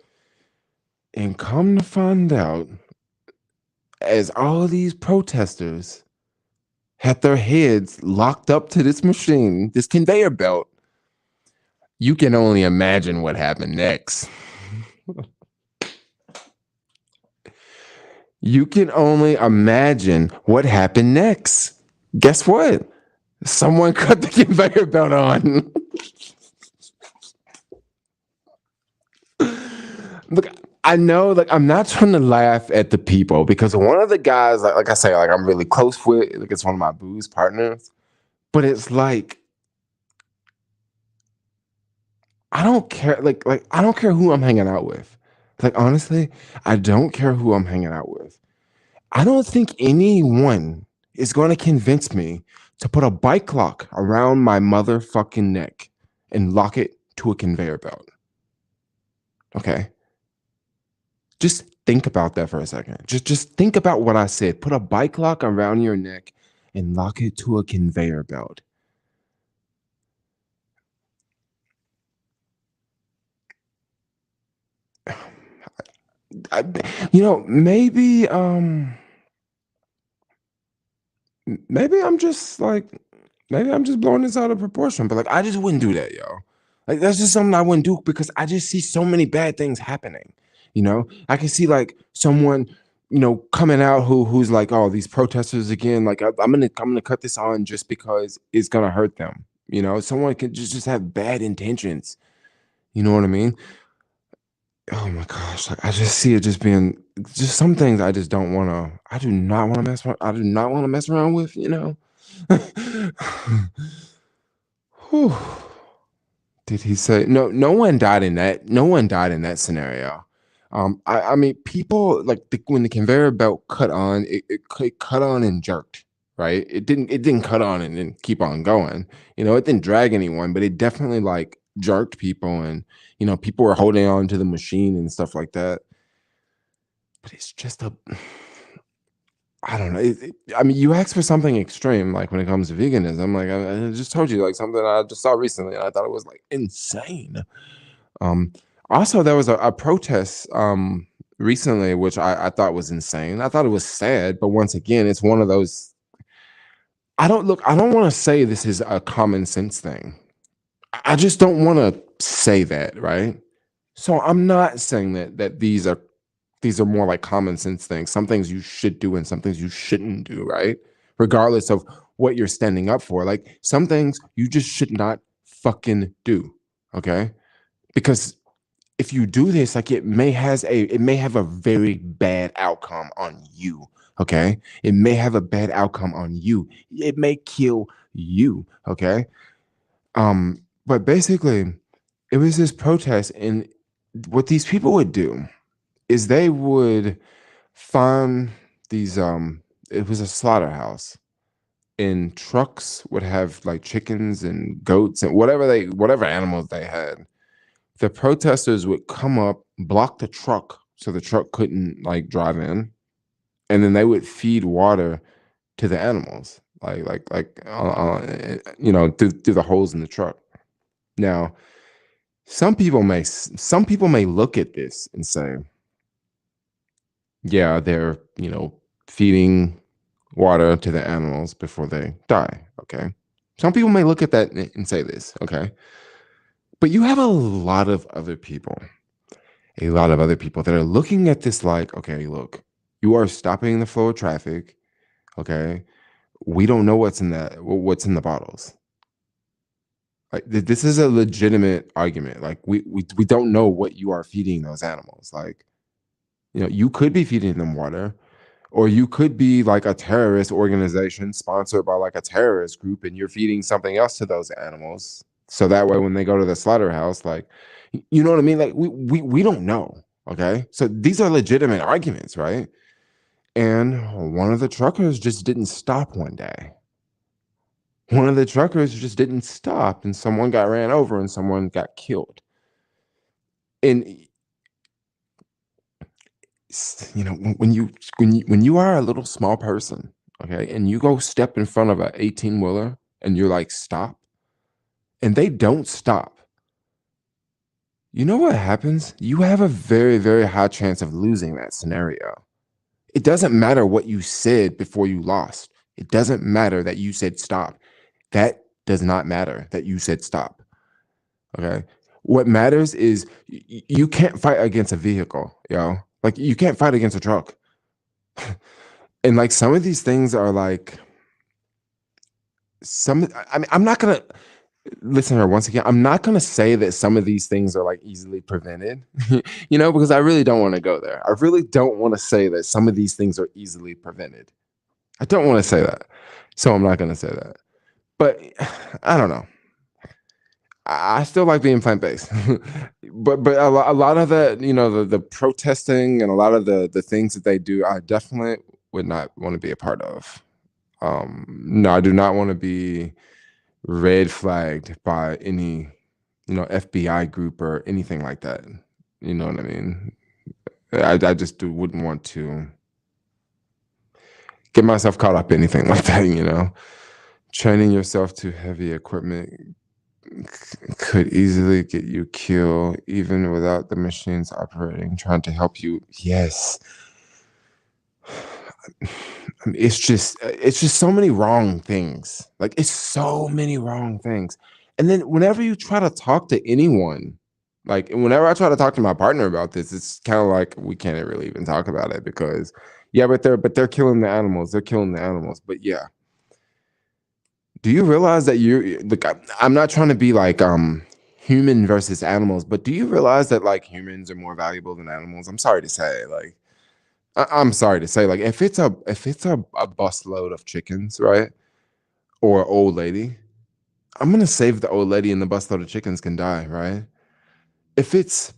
And come to find out, as all these protesters had their heads locked up to this machine, this conveyor belt, you can only imagine what happened next. You can only imagine what happened next. Guess what? Someone cut the conveyor belt on. Look, I know, like, I'm not trying to laugh at the people because one of the guys, like I say, like I'm really close with, like it's one of my booze partners, but it's like I don't care, like I don't care who I'm hanging out with. Like honestly, I don't care who I'm hanging out with. I don't think anyone is going to convince me to put a bike lock around my motherfucking neck and lock it to a conveyor belt. Okay. Just think about that for a second. Just think about what I said. Put a bike lock around your neck and lock it to a conveyor belt. Maybe maybe I'm just like maybe I'm just blowing this out of proportion, but like I just wouldn't do that, yo. Like that's just something I wouldn't do because I just see so many bad things happening. I can see like someone, coming out who's like, oh, these protesters again. Like I'm gonna cut this on just because it's gonna hurt them. Someone can just have bad intentions. You know what I mean? Oh my gosh, like I just see it just being just some things I just don't want to. I do not want to mess around. I do not want to mess around with. Whew. Did he say no? No one died in that. No one died in that scenario. I mean, people like when the conveyor belt cut on, it cut on and jerked. Right? It didn't cut on and then keep on going. It didn't drag anyone, but it definitely like jerked people, and people were holding on to the machine and stuff like that. But it's just a I don't know. I mean, you asked for something extreme, like when it comes to veganism. Like I just told you, like something I just saw recently, and I thought it was like insane. Um, Also, there was a protest recently, which I thought was insane. I thought it was sad, but once again, it's one of those. I don't look. I don't want to say this is a common sense thing. I just don't want to say that, right? So I'm not saying that these are more like common sense things. Some things you should do and some things you shouldn't do, right? Regardless of what you're standing up for. Like some things you just should not fucking do. Okay? Because if you do this, like it may have a very bad outcome on you. Okay? It may have a bad outcome on you. It may kill you. Okay? But basically, it was this protest, and what these people would do is they would find these it was a slaughterhouse, and trucks would have like chickens and goats and whatever animals they had. The protesters would come up, block the truck so the truck couldn't like drive in, and then they would feed water to the animals through the holes in the truck. Now some people may look at this and say, yeah, they're, feeding water to the animals before they die. Okay. Some people may look at that and say this. Okay. But you have a lot of other people that are looking at this like, okay, look, you are stopping the flow of traffic. Okay. We don't know what's in the bottles. Like this is a legitimate argument. Like we don't know what you are feeding those animals. Like, you could be feeding them water, or you could be like a terrorist organization sponsored by like a terrorist group, and you're feeding something else to those animals. So that way, when they go to the slaughterhouse, like, you know what I mean? Like we don't know. Okay. So these are legitimate arguments, right? And one of the truckers just didn't stop one day. One of the truckers just didn't stop, and someone got ran over and someone got killed. And when you are a little small person, okay, and you go step in front of an 18-wheeler and you're like, stop, and they don't stop, you know what happens? You have a very, very high chance of losing that scenario. It doesn't matter what you said before you lost. It doesn't matter that you said stop. That does not matter that you said stop. Okay. What matters is you can't fight against a vehicle, Like, you can't fight against a truck. And like, some of these things are like, I'm not gonna listen here once again. I'm not gonna say that some of these things are like easily prevented, because I really don't want to go there. I really don't want to say that some of these things are easily prevented. I don't want to say that. So I'm not gonna say that. But I don't know. I still like being plant-based. But a lot of the protesting and a lot of the things that they do, I definitely would not want to be a part of. No, I do not want to be red flagged by any, FBI group or anything like that. You know what I mean? I just wouldn't want to get myself caught up in anything like that. Training yourself to heavy equipment could easily get you killed even without the machines operating, trying to help you. Yes. I mean, it's just so many wrong things. Like, it's so many wrong things. And then whenever you try to talk to anyone, like whenever I try to talk to my partner about this, it's kind of like we can't really even talk about it because yeah, but they're killing the animals. They're killing the animals. But yeah. Do you realize that you're like, I'm not trying to be like human versus animals, but do you realize that like humans are more valuable than animals? I'm sorry to say, like, I'm sorry to say, like, if it's a busload of chickens, right? Or old lady, I'm gonna save the old lady and the busload of chickens can die, right? If it's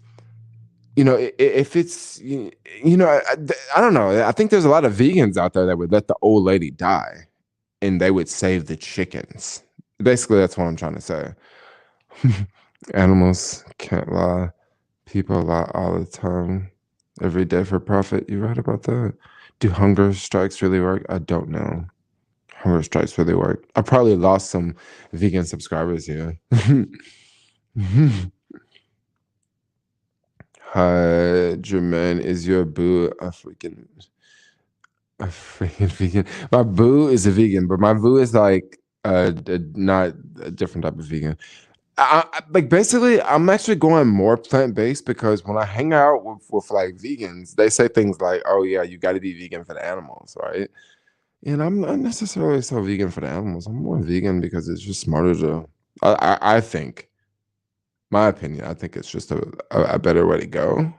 if it's I don't know. I think there's a lot of vegans out there that would let the old lady die and they would save the chickens. Basically, that's what I'm trying to say. Animals can't lie. People lie all the time. Every day for profit. You right about that? Do hunger strikes really work? I don't know. Hunger strikes really work. I probably lost some vegan subscribers here. Hi, Jermaine. Is your boo a freaking vegan? My boo is a vegan, but my boo is like not a different type of vegan. Like, basically, I'm actually going more plant-based because when I hang out with like vegans, they say things like, "Oh yeah, you got to be vegan for the animals, right?" And I'm not necessarily so vegan for the animals. I'm more vegan because it's just smarter to. I think, my opinion. I think it's just a better way to go.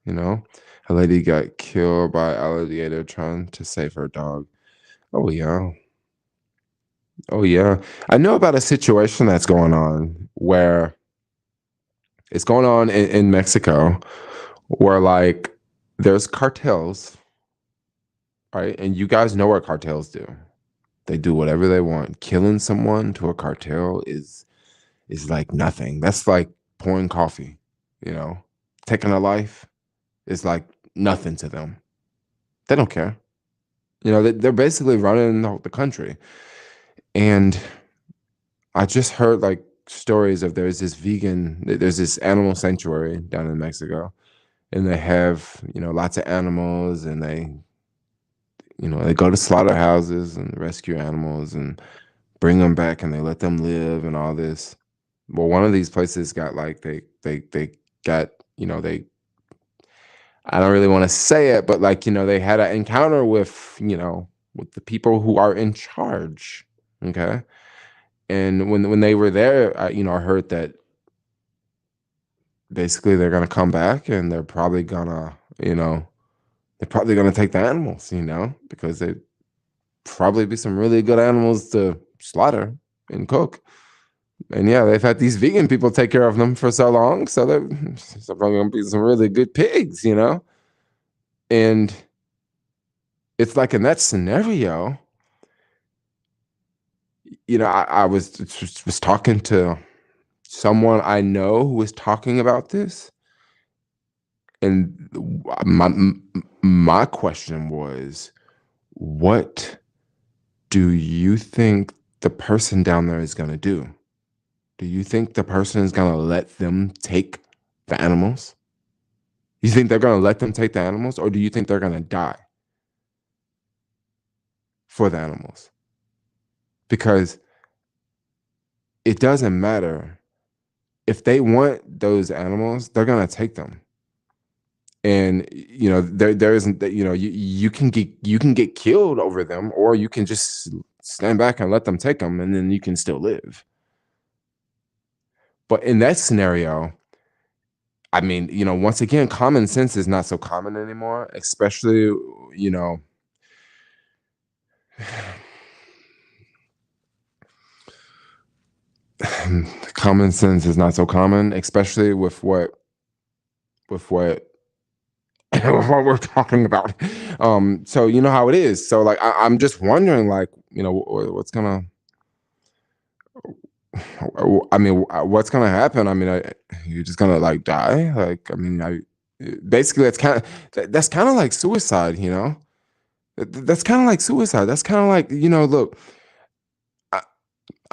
You know, a lady got killed by alligator trying to save her dog. Oh yeah, oh yeah. I know about a situation that's going on where it's going on in Mexico where like there's cartels, right? And you guys know what cartels do. They do whatever they want. Killing someone to a cartel is like nothing. That's like pouring coffee, you know. Taking a life is like nothing to them. They don't care. They're basically running the country. And I just heard like stories of there's this animal sanctuary down in Mexico, and they have, lots of animals, and they go to slaughterhouses and rescue animals and bring them back, and they let them live and all this. Well, one of these places got like they got, they I don't really want to say it, but like, they had an encounter with, with the people who are in charge. Okay. And when they were there, I heard that basically they're gonna come back, and they're probably gonna take the animals, because they probably be some really good animals to slaughter and cook. And yeah, they've had these vegan people take care of them for so long, so they're probably gonna be some really good pigs. And it's like in that scenario, I was talking to someone I know who was talking about this, and my question was, what do you think the person down there is going to do? Do you think the person is going to let them take the animals? You think they're going to let them take the animals, or do you think they're going to die for the animals? Because it doesn't matter. If they want those animals, they're going to take them. And there isn't that, you can get killed over them, or you can just stand back and let them take them, and then you can still live. But in that scenario, I mean, once again, common sense is not so common anymore, especially, common sense is not so common, especially with what what we're talking about. So you know how it is. So like, I'm just wondering, like, what's gonna. I mean, what's gonna happen? I mean, you're just gonna like die. Like, I mean, basically that's kind of like suicide. That's kind of like suicide. That's kind of like, look,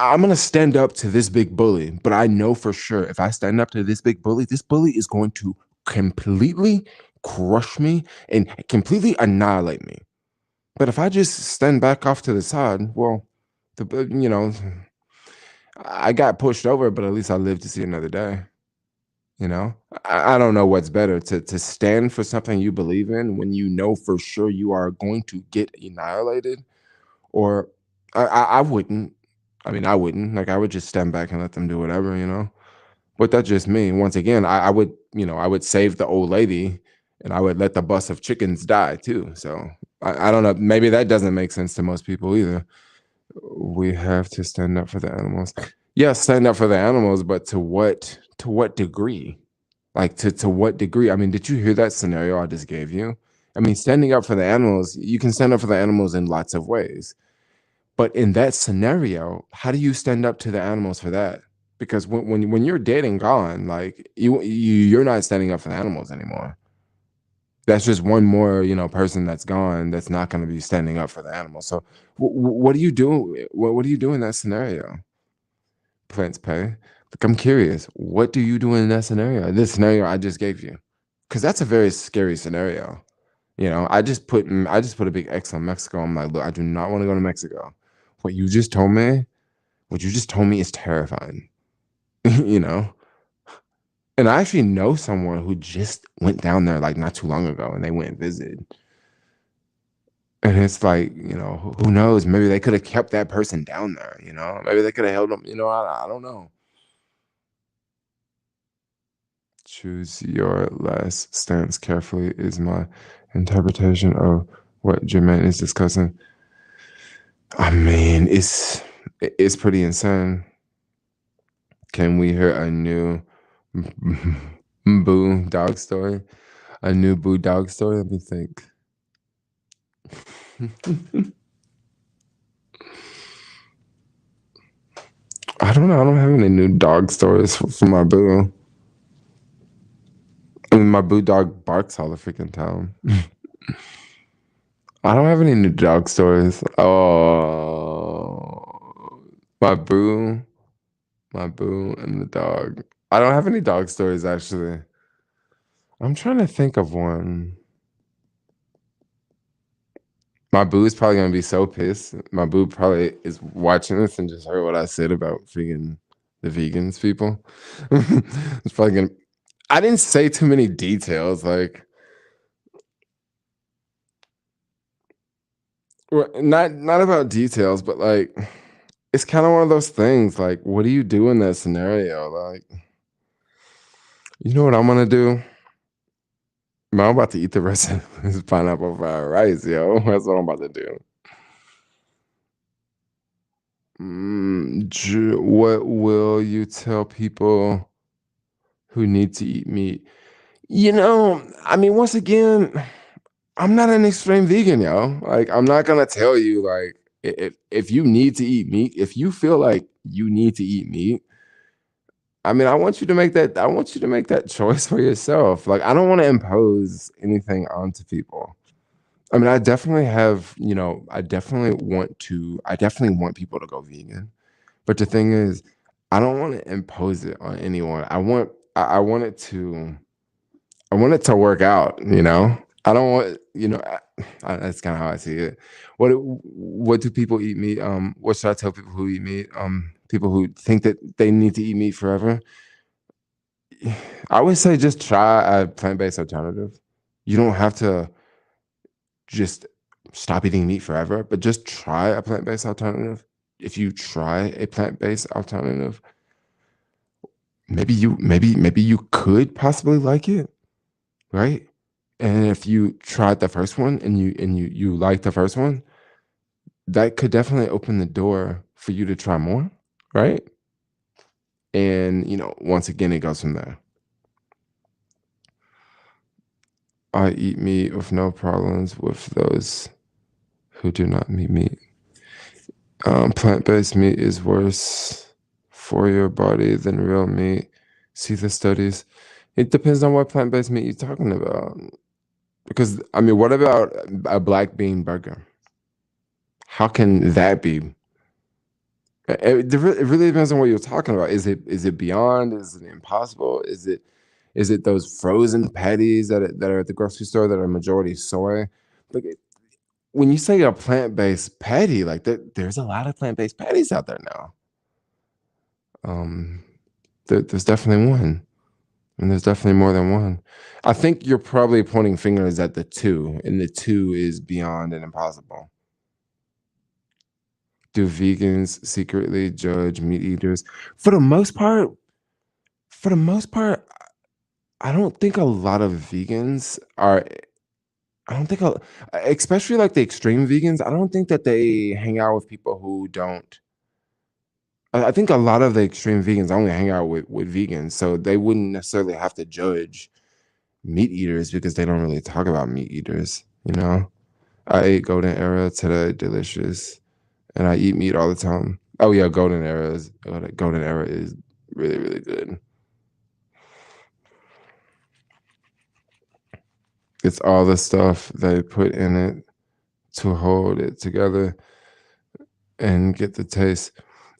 I'm gonna stand up to this big bully, but I know for sure if I stand up to this bully is going to completely crush me and completely annihilate me. But if I just stand back off to the side, well, I got pushed over, but at least I lived to see another day. I don't know what's better, to stand for something you believe in when you know for sure you are going to get annihilated, or I wouldn't. I mean, I wouldn't. Like, I would just stand back and let them do whatever. But that's just me. Once again, I would, I would save the old lady, and I would let the bus of chickens die too. So I don't know. Maybe that doesn't make sense to most people either. We have to stand up for the animals. Yeah, stand up for the animals, but to what degree? Like, to what degree? I mean, did you hear that scenario I just gave you? I mean, standing up for the animals, you can stand up for the animals in lots of ways. But in that scenario, how do you stand up to the animals for that? Because when you're dead and gone, like, you're not standing up for the animals anymore. That's just one more, person that's gone, that's not going to be standing up for the animals. So what do you do? What do you do in that scenario? Plants pay. Like, I'm curious, what do you do in that scenario? This scenario I just gave you, because that's a very scary scenario. I just put a big X on Mexico. I'm like, look, I do not want to go to Mexico. What you just told me, what you just told me is terrifying. you know, and I actually know someone who just went down there like not too long ago, and they went and visited. And it's like, who knows? Maybe they could have kept that person down there. Maybe they could have held them. I don't know. Choose your last stance carefully is my interpretation of what Jermaine is discussing. I mean, it's pretty insane. Can we hear a new Boo dog story? A new Boo dog story? Let me think. I don't know. I don't have any new dog stories for my Boo. I mean, my Boo dog barks all the freaking time. I don't have any new dog stories. Oh, my Boo. My boo and the dog. I don't have any dog stories actually. I'm trying to think of one. My boo is probably gonna be so pissed. My boo probably is watching this and just heard what I said about the vegans people. It's probably gonna. I didn't say too many details, like well, not about details, but like it's kind of one of those things. Like, what do you do in that scenario? Like, you know what I'm gonna do? Man, I'm about to eat the rest of this pineapple fried rice, yo. That's what I'm about to do. What will you tell people who need to eat meat? I mean, once again, I'm not an extreme vegan, yo. Like, I'm not gonna tell you like if you need to eat meat, if you feel like you need to eat meat, I mean, I want you to make that. I want you to make that choice for yourself. Like, I don't want to impose anything onto people. I mean, I definitely have, I definitely want people to go vegan. But the thing is, I don't want to impose it on anyone. I want it to, I want it to work out, you know? I don't want, that's kind of how I see it. What do people eat meat? What should I tell people who eat meat? People who think that they need to eat meat forever. I would say just try a plant-based alternative. You don't have to just stop eating meat forever, but just try a plant-based alternative. If you try a plant-based alternative, maybe you could possibly like it, right? And if you tried the first one and you like the first one, that could definitely open the door for you to try more, right? And once again, it goes from there. I eat meat with no problems with those who do not eat meat. Plant-based meat is worse for your body than real meat. See the studies. It depends on what plant-based meat you're talking about. Because I mean, what about a black bean burger? How can that be? It really depends on what you're talking about. Is it beyond? Is it impossible? Is it those frozen patties that are at the grocery store that are majority soy? Like when you say a plant-based patty, like there's a lot of plant-based patties out there now. Um, there's definitely one, and there's definitely more than one. I think you're probably pointing fingers at the two, and the two is beyond and impossible. Do vegans secretly judge meat eaters? For the most part, for the most part, I don't think a lot of vegans are. I don't think, especially like the extreme vegans. I don't think that they hang out with people who don't. I think a lot of the extreme vegans only hang out with vegans, so they wouldn't necessarily have to judge meat eaters because they don't really talk about meat eaters. I ate golden era today, delicious, and I eat meat all the time. Oh yeah, golden era is really really good. It's all the stuff they put in it to hold it together and get the taste.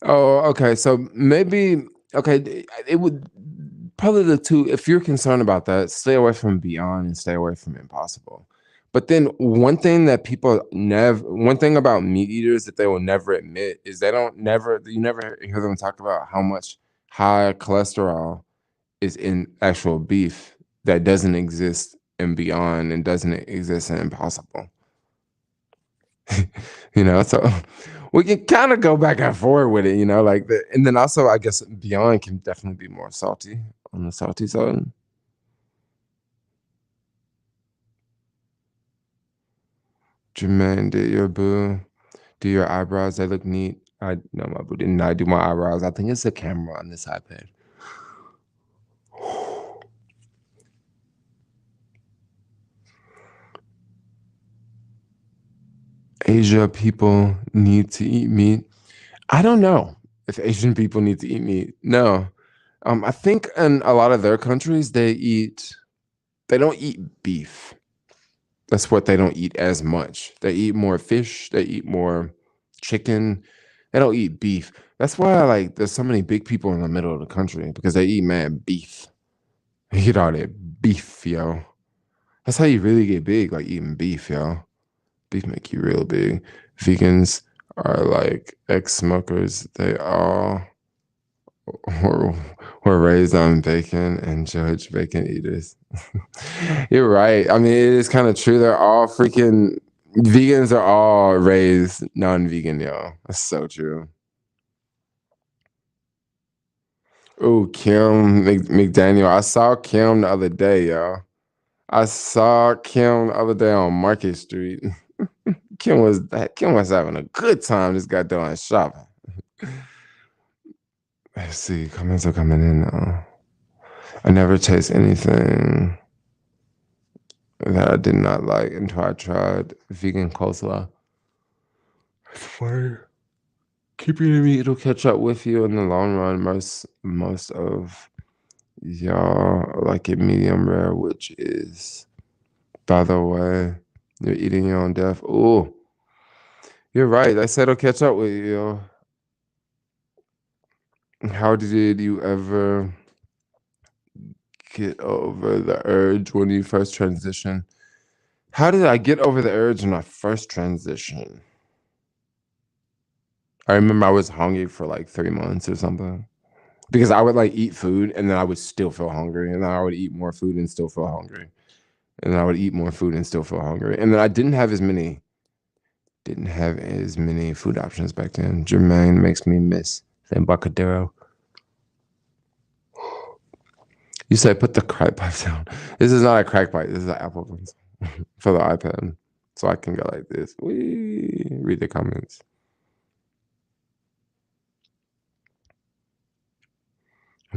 Oh, okay. So maybe okay, it would probably the two. If you're concerned about that, stay away from Beyond and stay away from Impossible. But then one thing about meat eaters that they will never admit is you never hear them talk about how much high cholesterol is in actual beef that doesn't exist in Beyond and doesn't exist in Impossible. So we can kind of go back and forth with it, and then also I guess Beyond can definitely be more salty on the salty side. Jermaine, did your boo do your eyebrows? They look neat. I no, my boo did not do my eyebrows. I think it's the camera on this iPad. Asia people need to eat meat. I don't know if Asian people need to eat meat. No. I think in a lot of their countries they don't eat beef. That's what they don't eat as much. They eat more fish, they eat more chicken. They don't eat beef. That's why like there's so many big people in the middle of the country because they eat mad beef. They eat all that beef, yo. That's how you really get big, like eating beef, yo. Beef make you real big. Vegans are like ex-smokers. They all were, were raised on bacon and judge bacon eaters. You're right. I mean, it is kind of true. They're all freaking vegans are all raised non-vegan, yo. That's so true. Oh, Kim McDaniel. I saw Kim the other day, yo. I saw Kim the other day on Market Street. Kim was having a good time. Just got done shopping. Let's see. Comments are coming in now. I never taste anything that I did not like until I tried vegan coleslaw. It's funny. Keep eating meat; it'll catch up with you in the long run. Most of y'all like it medium rare, which is, by the way, you're eating your own death. Oh, you're right. I said it'll catch up with you. How did you ever get over the urge when you first transitioned? How did I get over the urge when I first transitioned? I remember I was hungry for like 3 months or something because I would like eat food and then I would still feel hungry, and then I would eat more food and still feel hungry, and then I would eat more food and still feel hungry, and then I didn't have as many food options back then. Jermaine makes me miss the Embarcadero. You said put the crack pipe down. This is not a crack pipe. This is an Apple pencil for the iPad. So I can go like this. Wee. Read the comments.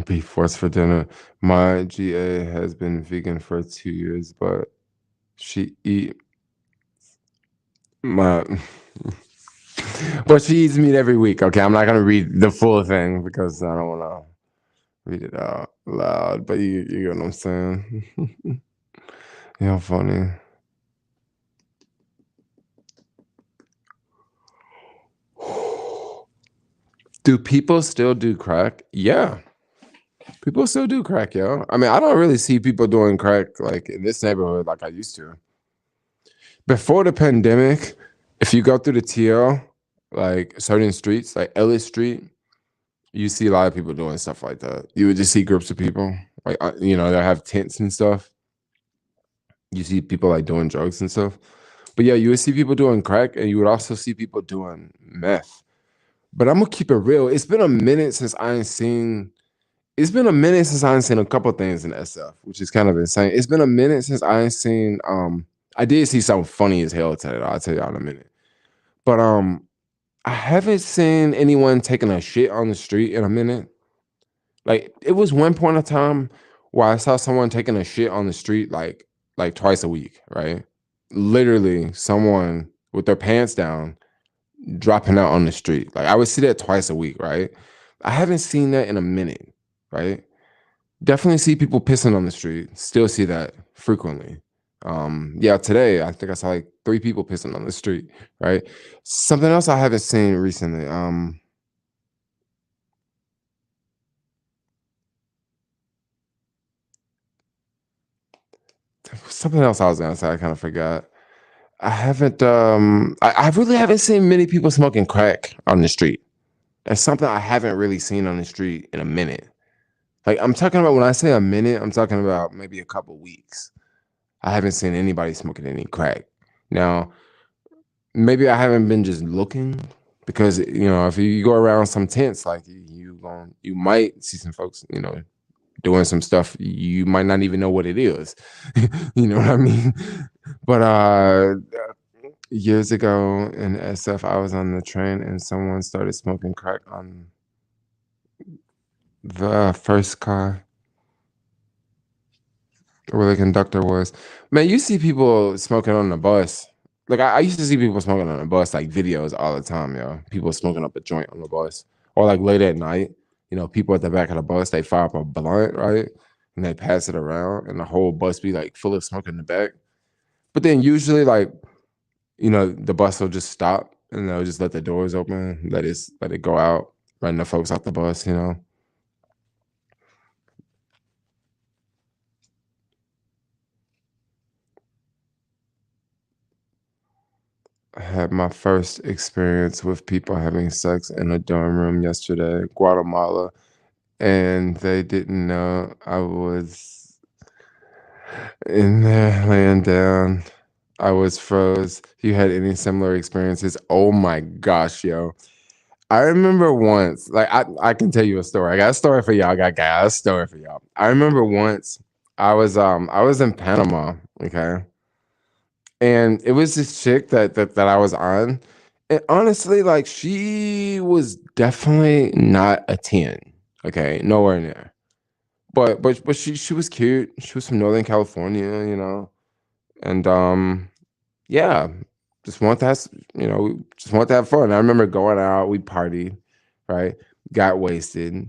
Beef force for dinner. My GA has been vegan for 2 years, but she eat my but she eats meat every week. Okay, I'm not gonna read the full thing because I don't wanna read it out loud, but you get what I'm saying. Yeah, funny. Do people still do crack? Yeah. People still do crack, yo. I mean, I don't really see people doing crack like in this neighborhood like I used to. Before the pandemic, if you go through the TL, like certain streets, like Ellis Street, you see a lot of people doing stuff like that. You would just see groups of people, like they have tents and stuff. You see people like doing drugs and stuff. But yeah, you would see people doing crack, and you would also see people doing meth. But I'm gonna keep it real. It's been a minute since I ain't seen. It's been a minute since I ain't seen a couple things in SF, which is kind of insane. It's been a minute since I ain't seen. I did see something funny as hell today. I'll tell y'all in a minute. But I haven't seen anyone taking a shit on the street in a minute. Like it was one point of time where I saw someone taking a shit on the street like twice a week, right? Literally someone with their pants down dropping out on the street. Like I would see that twice a week, right? I haven't seen that in a minute, right? Definitely see people pissing on the street. Still see that frequently. Yeah, today I think I saw like 3 people pissing on the street, right? Something else I haven't seen recently. Something else I was gonna say, I kind of forgot. I haven't I really haven't seen many people smoking crack on the street. That's something I haven't really seen on the street in a minute. Like I'm talking about when I say a minute, I'm talking about maybe a couple weeks. I haven't seen anybody smoking any crack. Now, maybe I haven't been just looking because if you go around some tents, like you might see some folks, doing some stuff you might not even know what it is. You know what I mean? But years ago in SF, I was on the train and someone started smoking crack on the first car where the conductor was. Man, you see people smoking on the bus. Like I used to see people smoking on the bus, like videos all the time, yo. People smoking up a joint on the bus. Or like late at night, people at the back of the bus, they fire up a blunt, right? And they pass it around and the whole bus be like full of smoke in the back. But then usually like, the bus will just stop and they'll just let the doors open, let it go out. running the folks off the bus, I had my first experience with people having sex in a dorm room yesterday, Guatemala, and they didn't know I was in there laying down. I was froze. You had any similar experiences? Oh my gosh, yo. I remember once, like I can tell you a story. I got a story for y'all. I got a story for y'all. I remember once I was in Panama, okay? And it was this chick that I was on. And honestly, like she was definitely not a 10. Okay, nowhere near. But she was cute. She was from Northern California. And yeah, just want to have, just want to have fun. I remember going out, we partied, right? Got wasted.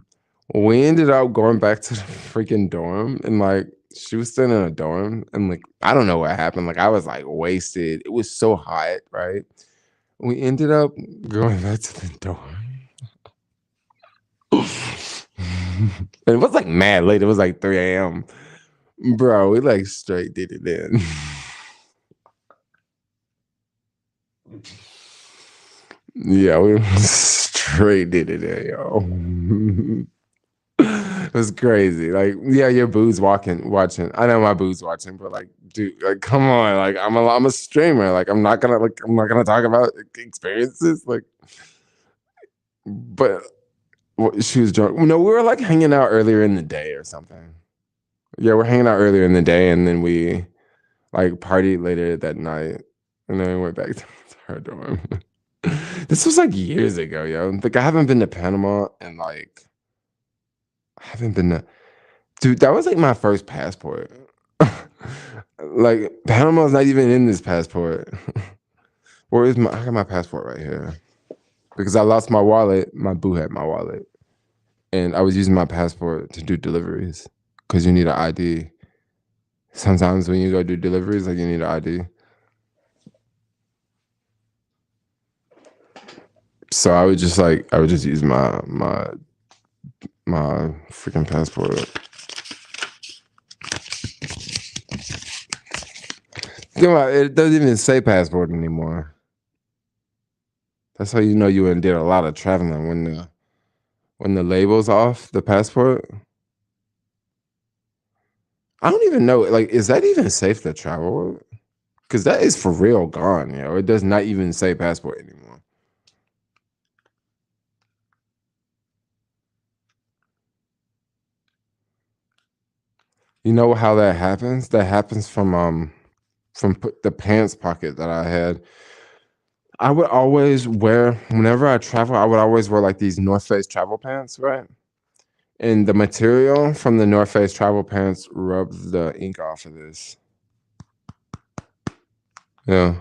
We ended up going back to the freaking dorm, and like she was still in a dorm, and like I don't know what happened. Like I was like wasted. It was so hot, right? We ended up going back to the dorm. And it was like mad late. It was like 3 a.m. Bro, we like straight did it then. Yeah, we straight did it there, yo. It was crazy. Like, yeah, your boo's watching. I know my boo's watching, but like, dude, like, come on. Like, I'm a streamer. Like, I'm not gonna talk about experiences. Like, but she was drunk. No, we were like hanging out earlier in the day or something. Yeah, we're hanging out earlier in the day, and then we like partied later that night, and then we went back to her dorm. This was like years ago, yo. Like I haven't been to Panama and like I haven't been to dude, that was like my first passport. Like Panama's not even in this passport. Where is I got my passport right here. Because I lost my wallet, my boo had my wallet. And I was using my passport to do deliveries. Because you need an ID. Sometimes when you go do deliveries, like you need an ID. So I would just use my freaking passport. It doesn't even say passport anymore. That's how you know you did a lot of traveling when the label's off the passport. I don't even know. Like, is that even safe to travel with? Because that is for real gone. It does not even say passport anymore. You know how that happens? That happens from the pants pocket that I had. I would always wear whenever I travel. I would always wear like these North Face travel pants, right? And the material from the North Face travel pants rubs the ink off of this. Yeah.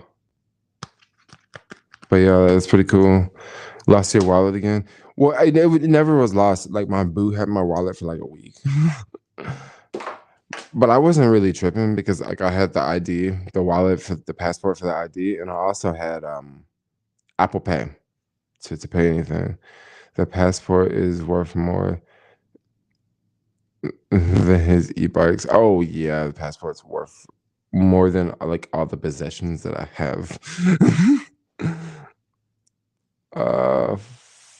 But yeah, that's pretty cool. Lost your wallet again? Well, it never was lost. Like my boo had my wallet for like a week. But I wasn't really tripping because like I had the ID, the wallet for the passport for the ID, and I also had Apple Pay to pay anything. The passport is worth more than his e-bikes. Oh yeah, the passport's worth more than like all the possessions that I have.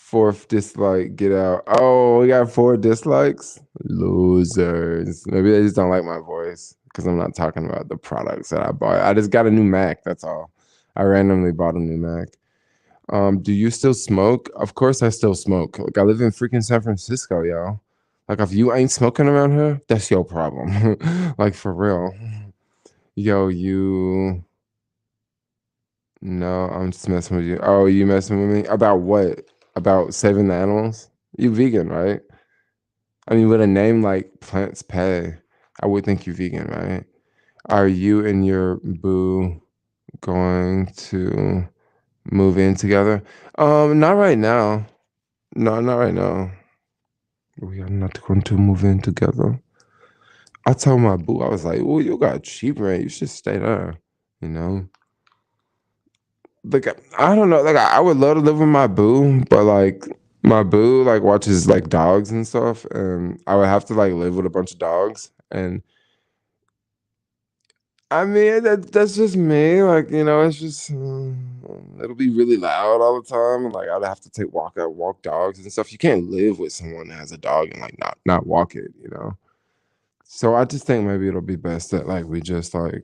Fourth dislike, get out. Oh, we got 4 dislikes. Losers. Maybe they just don't like my voice because I'm not talking about the products that I bought. I just got a new Mac. That's all. I randomly bought a new Mac. Do you still smoke? Of course I still smoke. Like I live in freaking San Francisco, yo. Like if you ain't smoking around here, that's your problem. Like for real. Yo, you no, I'm just messing with you. Oh, you messing with me? About what? About saving the animals? You vegan, right? I mean, with a name like Plants Pay, I would think you vegan, right? Are you and your boo going to move in together? Not right now. No, not right now. We are not going to move in together. I told my boo, I was like, "Oh, you got cheap rent. You should stay there." You know, like I don't know. Like I would love to live with my boo, but like My boo like watches like dogs and stuff, and I would have to like live with a bunch of dogs. And I mean that's just me. Like, it's just it'll be really loud all the time. Like I'd have to walk dogs and stuff. You can't live with someone that has a dog and like not walk it. So I just think maybe it'll be best that like we just like,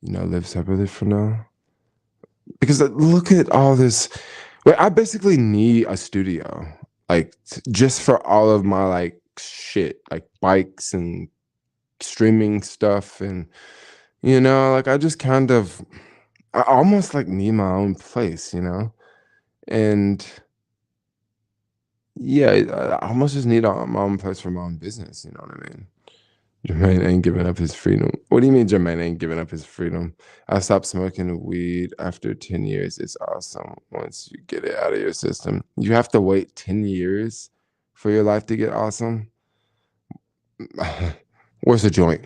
live separately for now. Because look at all this. Wait, I basically need a studio, like just for all of my like shit, like bikes and streaming stuff, and like I just I almost like need my own place. And yeah, I almost just need my own place for my own business. You know what I mean? Jermaine ain't giving up his freedom. What do you mean Jermaine ain't giving up his freedom? I stopped smoking weed after 10 years. It's awesome once you get it out of your system. You have to wait 10 years for your life to get awesome? Where's the joint?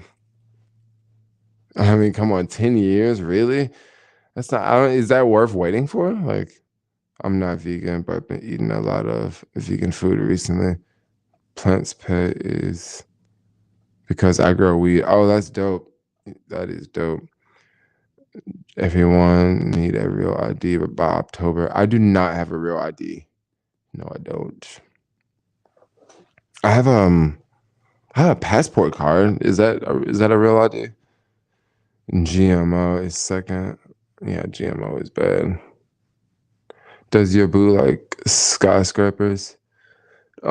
I mean, come on, 10 years? Really? That's not, is that worth waiting for? Like, I'm not vegan, but I've been eating a lot of vegan food recently. Plants Pet is because I grow weed. Oh, that's dope. That is dope. Everyone need a real ID by October. I do not have a real ID. No, I don't. I have I have a passport card. Is that a real ID? GMO is second. Yeah, GMO is bad. Does your boo like skyscrapers? I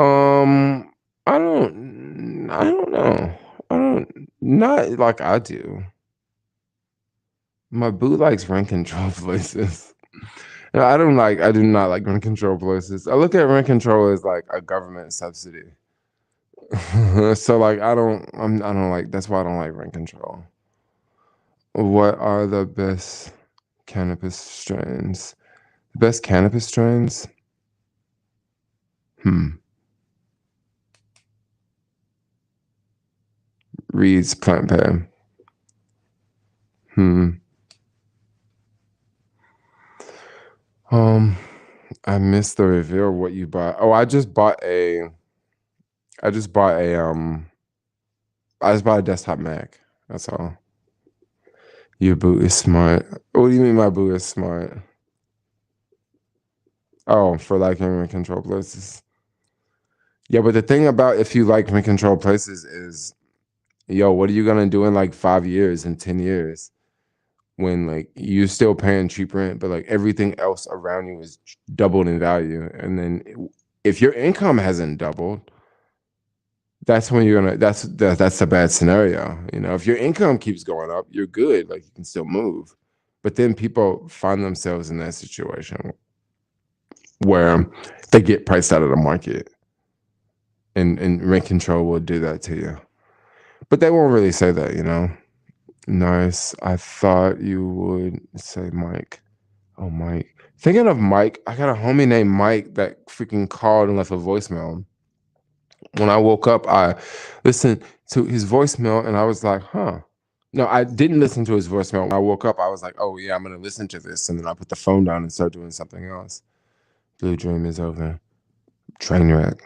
don't know. I don't not like I do. My boo likes rent control places. No, I do not like rent control places. I look at rent control as like a government subsidy. So like I don't like that's why I don't like rent control. What are the best cannabis strains? The best cannabis strains? Hmm. Reed's plant pay. Hmm. Um, I missed the reveal of what you bought. Oh, I just bought a I just bought a desktop Mac. That's all. Your boo is smart. What do you mean my boo is smart? Oh, for liking rent control places. Yeah, but the thing about if you like rent control places is, yo, what are you gonna do in like 5 years and 10 years when like you're still paying cheap rent, but like everything else around you is doubled in value? And then if your income hasn't doubled, that's when that's a bad scenario. If your income keeps going up, you're good. Like you can still move. But then people find themselves in that situation where they get priced out of the market, and rent control will do that to you. But they won't really say that. Nice. I thought you would say Mike. Oh, Mike. Thinking of Mike, I got a homie named Mike that freaking called and left a voicemail. When I woke up, I listened to his voicemail and I was like, huh. No, I didn't listen to his voicemail. When I woke up, I was like, oh, yeah, I'm going to listen to this. And then I put the phone down and started doing something else. Blue Dream is over. Train wreck.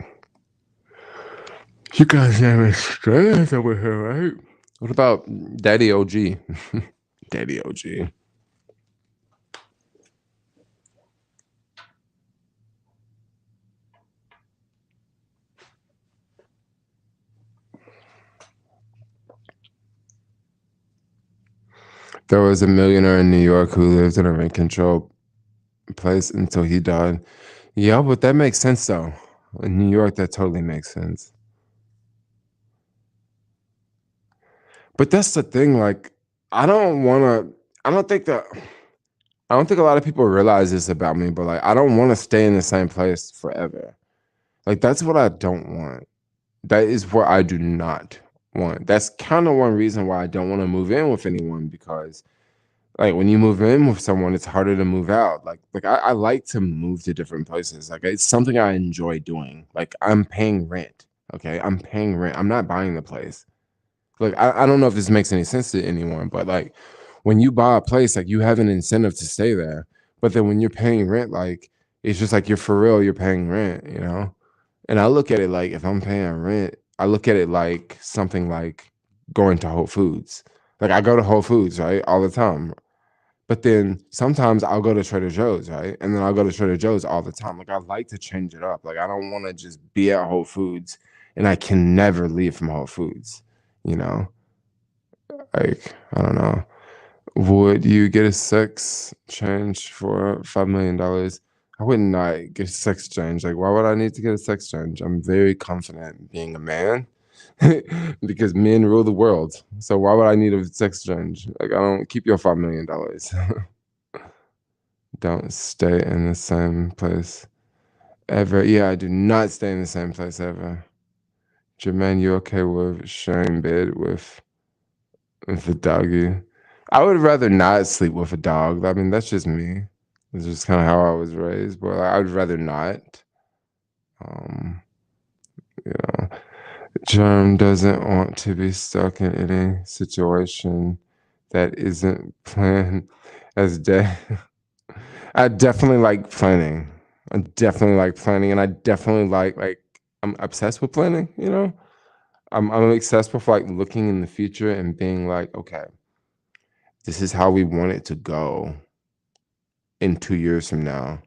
You guys have a stress over here, right? What about Daddy OG? Daddy OG. There was a millionaire in New York who lived in a rent control place until he died. Yeah, but that makes sense though. In New York, that totally makes sense. But that's the thing. Like, I don't want to. I don't think that. I don't think a lot of people realize this about me. But like, I don't want to stay in the same place forever. Like, that's what I don't want. That is what I do not want. That's kind of one reason why I don't want to move in with anyone, because like when you move in with someone, it's harder to move out. I like to move to different places. Like it's something I enjoy doing. Like I'm paying rent. Okay. I'm paying rent. I'm not buying the place. Like I don't know if this makes any sense to anyone, but like when you buy a place, like you have an incentive to stay there. But then when you're paying rent, like It's just like you're for real, you're paying rent, you know? And I look at it like if I'm paying rent, I look at it like something like going to Whole Foods. Like I go to Whole Foods, right? All the time. But then sometimes I'll go to Trader Joe's, right? And then I'll go to Trader Joe's all the time. Like I like to change it up. Like I don't want to just be at Whole Foods and I can never leave from Whole Foods, you know? Like, I don't know. Would you get a sex change for $5 million? I would not get a sex change. Like, why would I need to get a sex change? I'm very confident being a man because men rule the world. So why would I need a sex change? Like, I don't keep your $5 million. Don't stay in the same place ever. Yeah, I do not stay in the same place ever. Jermaine, you okay with sharing bed with the doggy? I would rather not sleep with a dog. I mean, that's just me. It's just kind of how I was raised, but like, I would rather not. Um, you know, Germ doesn't want to be stuck in any situation that isn't planned as day. I definitely like planning. I definitely like planning, and I definitely like I'm obsessed with planning. You know, I'm obsessed with like looking in the future and being like, okay, this is how we want it to go in 2 years from now.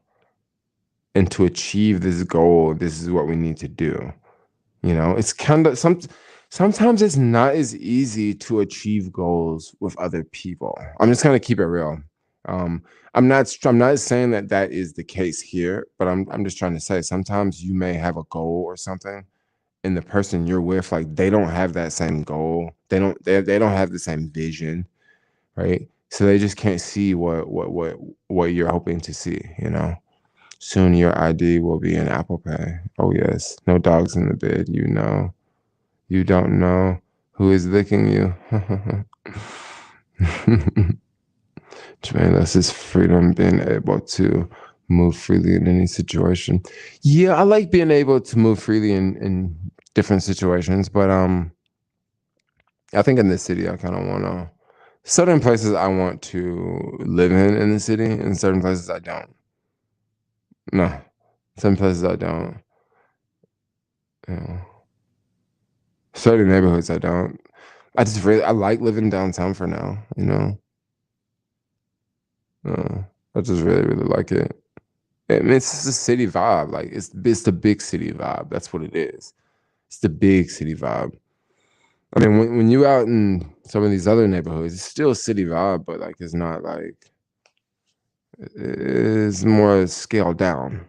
And to achieve this goal, this is what we need to do. You know, it's kind of sometimes it's not as easy to achieve goals with other people. I'm just gonna keep it real. Um, I'm not saying that that is the case here, but I'm just trying to say sometimes you may have a goal or something, and the person you're with, like they don't have that same goal. They don't have the same vision, right? So they just can't see what you're hoping to see, you know. Soon your ID will be in Apple Pay. Oh yes, no dogs in the bed, you know. You don't know who is licking you. Jermaine, that's his freedom, being able to move freely in any situation. Yeah, I like being able to move freely in different situations, but I think in this city I kind of want to. Certain places I want to live in the city, and certain places I don't. No, some places I don't. You know, certain neighborhoods I don't. I like living downtown for now. You know, I just really like it. I mean, it's just a city vibe. Like it's the big city vibe. That's what it is. It's the big city vibe. I mean, when you out in some of these other neighborhoods, it's still a city vibe, but like it's not like it's more scaled down.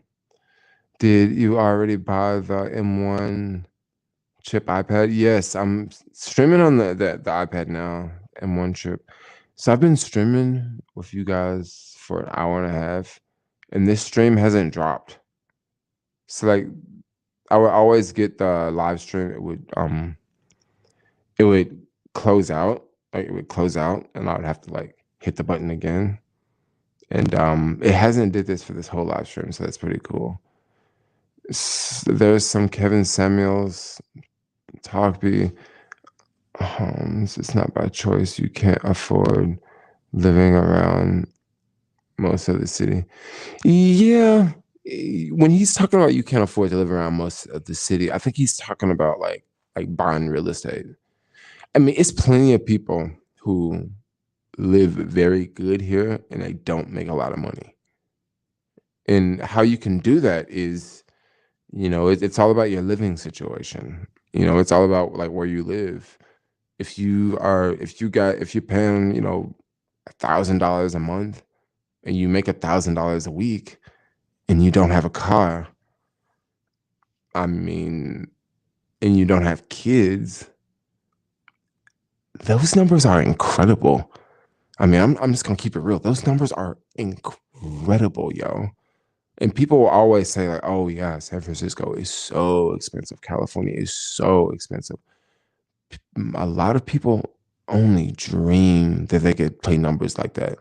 Did you already buy the M1 chip iPad? Yes, I'm streaming on the iPad now, M1 chip. So I've been streaming with you guys for an hour and a half, and this stream hasn't dropped. So like I would always get the live stream. It would close out. Like it would close out, and I would have to like hit the button again. And it hasn't did this for this whole live stream, so that's pretty cool. There's some Kevin Samuels Talkby. It's not by choice. You can't afford living around most of the city. Yeah. When he's talking about you can't afford to live around most of the city, I think he's talking about like buying real estate. I mean, it's plenty of people who live very good here and they don't make a lot of money. And how you can do that is, it's all about your living situation. It's all about like where you live. If you're paying, $1,000 a month and you make $1,000 a week and you don't have a car, I mean, and you don't have kids, those numbers are incredible. I mean, I'm just gonna keep it real. Those numbers are incredible, yo. And people will always say, like, oh yeah, San Francisco is so expensive. California is so expensive. A lot of people only dream that they could play numbers like that.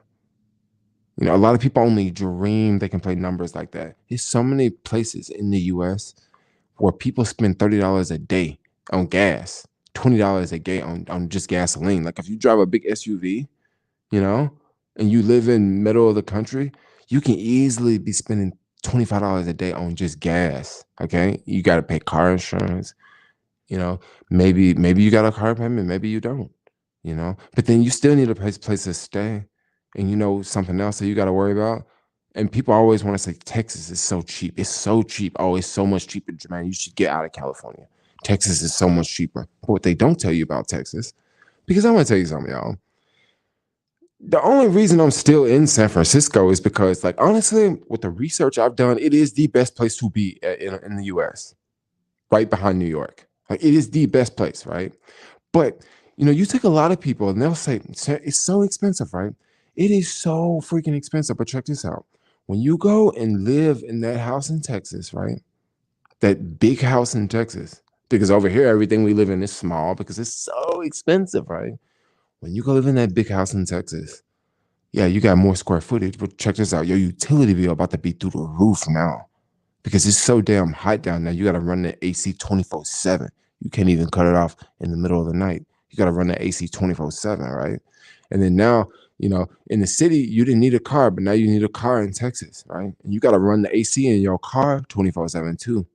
A lot of people only dream they can play numbers like that. There's so many places in the US where people spend $30 a day on gas, $20 a day on just gasoline. Like if you drive a big SUV, and you live in middle of the country, you can easily be spending $25 a day on just gas. Okay. You got to pay car insurance. You know, maybe you got a car payment, maybe you don't, but then you still need a place to stay. And something else that you got to worry about. And people always want to say Texas is so cheap. It's so cheap. Oh, it's so much cheaper, Jermaine. You should get out of California. Texas is so much cheaper. But what they don't tell you about Texas, because I want to tell you something, y'all. The only reason I'm still in San Francisco is because, like, honestly, with the research I've done, it is the best place to be in the US, right behind New York. Like, it is the best place, right? But, you take a lot of people and they'll say, it's so expensive, right? It is so freaking expensive. But check this out. When you go and live in that house in Texas, right? That big house in Texas, because over here, everything we live in is small because it's so expensive, right? When you go live in that big house in Texas, yeah, you got more square footage, but check this out. Your utility bill about to be through the roof now because it's so damn hot down there. You got to run the AC 24/7. You can't even cut it off in the middle of the night. You got to run the AC 24/7, right? And then now, in the city, you didn't need a car, but now you need a car in Texas, right? And you got to run the AC in your car 24/7 too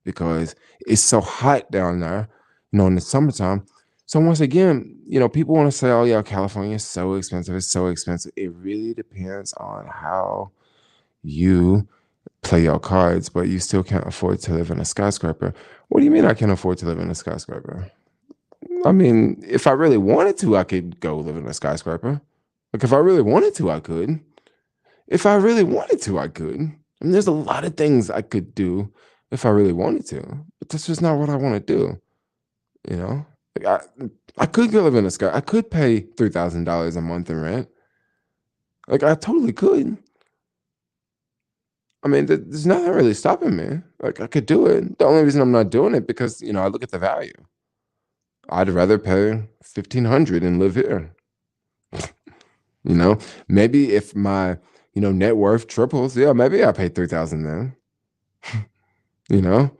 because it's so hot down there, in the summertime. So once again, people want to say, oh, yeah, California is so expensive. It's so expensive. It really depends on how you play your cards, but you still can't afford to live in a skyscraper. What do you mean I can't afford to live in a skyscraper? I mean, if I really wanted to, I could go live in a skyscraper. Like, if I really wanted to, I could. If I really wanted to, I could. I mean, there's a lot of things I could do if I really wanted to, but that's just not what I want to do. Like, I could go live in a sky. I could pay $3,000 a month in rent. Like, I totally could. I mean, there's nothing really stopping me. Like, I could do it. The only reason I'm not doing it because I look at the value. I'd rather pay $1,500 and live here. Maybe if my net worth triples, yeah, maybe I pay $3,000 then.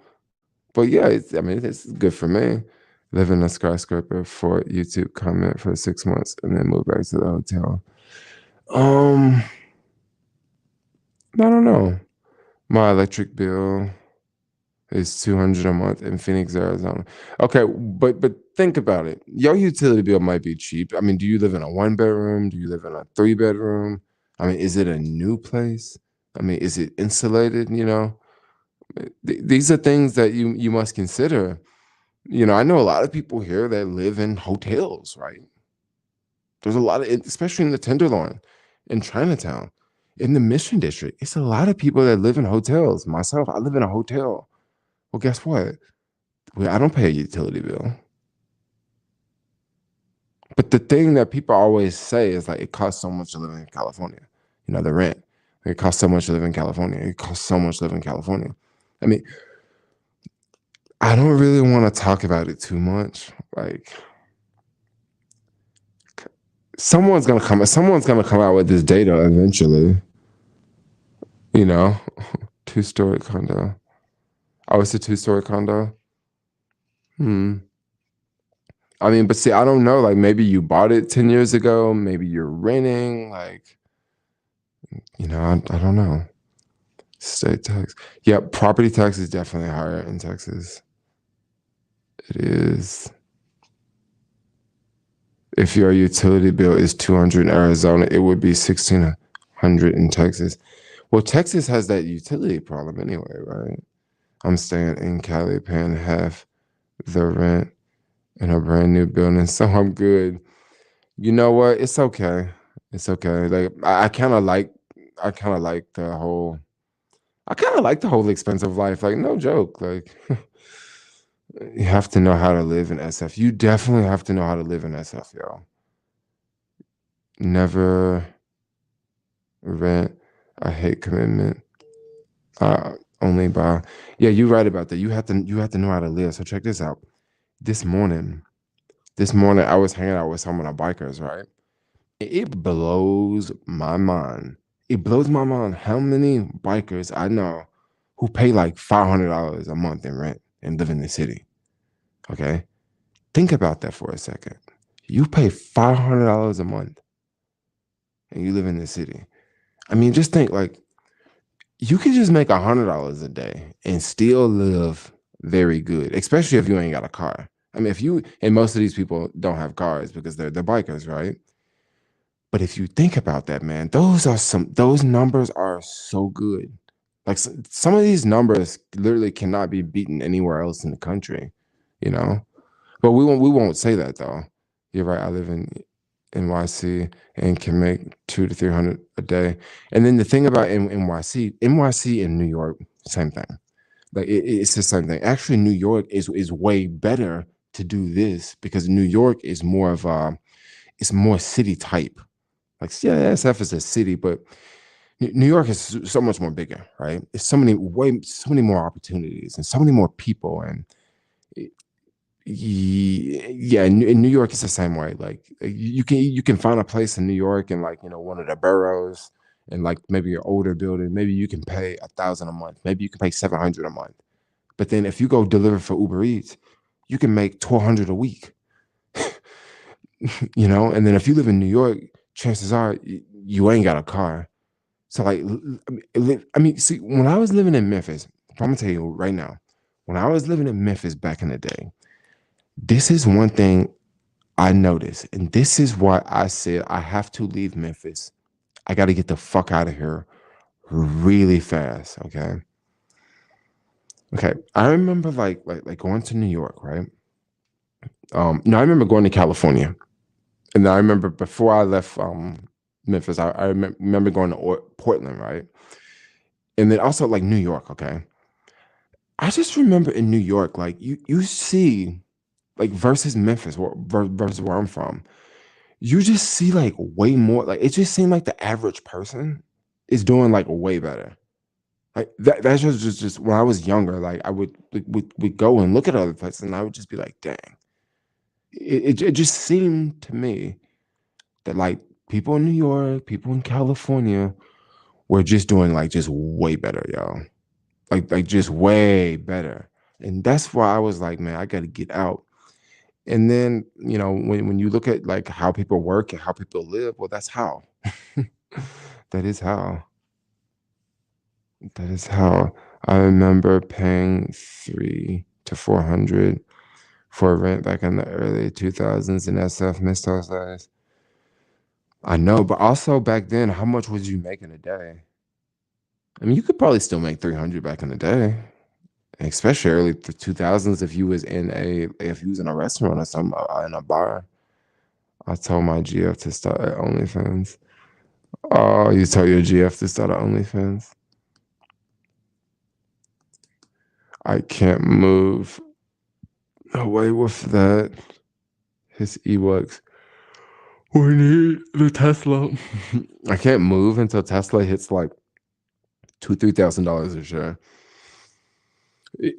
But yeah, it's good for me. Live in a skyscraper for YouTube comment for 6 months and then move back to the hotel. I don't know. My electric bill is $200 a month in Phoenix, Arizona. Okay, but think about it. Your utility bill might be cheap. I mean, do you live in a 1-bedroom? Do you live in a 3-bedroom? I mean, is it a new place? I mean, is it insulated? These are things that you must consider. I know a lot of people here that live in hotels, right? There's a lot of, especially in the Tenderloin, in Chinatown, in the Mission District. It's a lot of people that live in hotels. Myself, I live in a hotel. Well, guess what? Well, I don't pay a utility bill. But the thing that people always say is like, it costs so much to live in California. The rent. It costs so much to live in California. It costs so much to live in California. I mean, I don't really want to talk about it too much. Like, someone's gonna come out with this data eventually. 2-story condo. Oh, it's a 2-story condo. I mean, but see, I don't know. Like, maybe you bought it 10 years ago. Maybe you're renting. Like, I don't know. State tax. Yeah, property tax is definitely higher in Texas. It is. If your utility bill is $200 in Arizona, it would be $1,600 in Texas. Well, Texas has that utility problem anyway, right? I'm staying in Cali, paying half the rent in a brand new building, so I'm good. You know what? It's okay. It's okay. Like, I kind of like the whole. I kind of like the whole expensive life. Like, no joke. Like, you have to know how to live in SF. You definitely have to know how to live in SF, yo. Never rent. I hate commitment. Only by. Yeah, you're right about that. You have to know how to live. So check this out. This morning, I was hanging out with some of the bikers, right? It blows my mind. It blows my mind how many bikers I know who pay like $500 a month in rent and live in the city. Okay? Think about that for a second. You pay $500 a month and you live in the city. I mean, just think, like, you can just make $100 a day and still live very good, especially if you ain't got a car. I mean, if you and most of these people don't have cars because they're bikers, right? But if you think about that, man, those numbers are so good. Like some of these numbers literally cannot be beaten anywhere else in the country, you know. But we won't say that though. You're right. I live in NYC and can make 200 to 300 a day. And then the thing about NYC and New York, same thing. Like it's the same thing. Actually, New York is way better to do this because New York is more of it's more city type. Like yeah, SF is a city, but New York is so much more bigger, right? It's so many more opportunities and so many more people and yeah, in New York, it's the same way. Like you can find a place in New York and like one of the boroughs and like maybe your older building. Maybe you can pay 1,000 a month. Maybe you can pay 700 a month. But then if you go deliver for Uber Eats, you can make 1,200 a week. And then if you live in New York, chances are you ain't got a car. So like, see, when I was living in Memphis, I'm gonna tell you right now, when I was living in Memphis back in the day, this is one thing I noticed, and this is why I said I have to leave Memphis. I got to get the fuck out of here really fast. Okay. Okay. I remember like going to New York, right? No, I remember going to California, and I remember before I left Memphis, I remember going to Portland, right? And then also like New York. Okay. I just remember in New York, like you see like versus Memphis, versus where I'm from. You just see like way more. Like it just seemed like the average person is doing like way better. Like that's just when I was younger. Like I would go and look at other places, and I would just be like, dang. It just seemed to me that like people in New York, people in California were just doing like just way better, y'all. Like just way better. And that's why I was like, man, I got to get out. And then, when you look at like how people work and how people live, well, that's how. That is how. That is how. I remember paying 300 to 400 for rent back in the early 2000s in SF. Missed those days. I know, but also back then, how much was you making a day? I mean, you could probably still make 300 back in the day, especially early 2000s if you was in a restaurant or something in a bar. I told my GF to start at OnlyFans. Oh, you told your GF to start at OnlyFans? I can't move away with that. His Ewoks. We need the Tesla. I can't move until Tesla hits like $2,000-3,000 a share.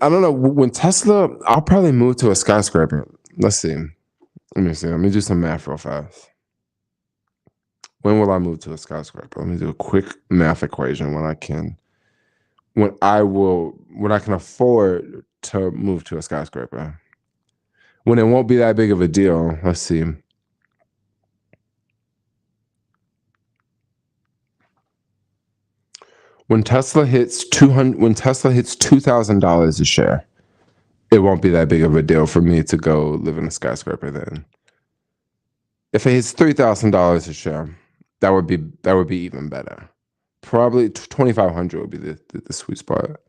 I don't know. When Tesla, I'll probably move to a skyscraper. Let's see. Let me see. Let me do some math real fast. When will I move to a skyscraper? Let me do a quick math equation when I can afford to move to a skyscraper. When it won't be that big of a deal. Let's see. When Tesla hits $2,000 a share, it won't be that big of a deal for me to go live in a skyscraper then. If it hits $3,000 a share, that would be even better. Probably 2,500 would be the sweet spot.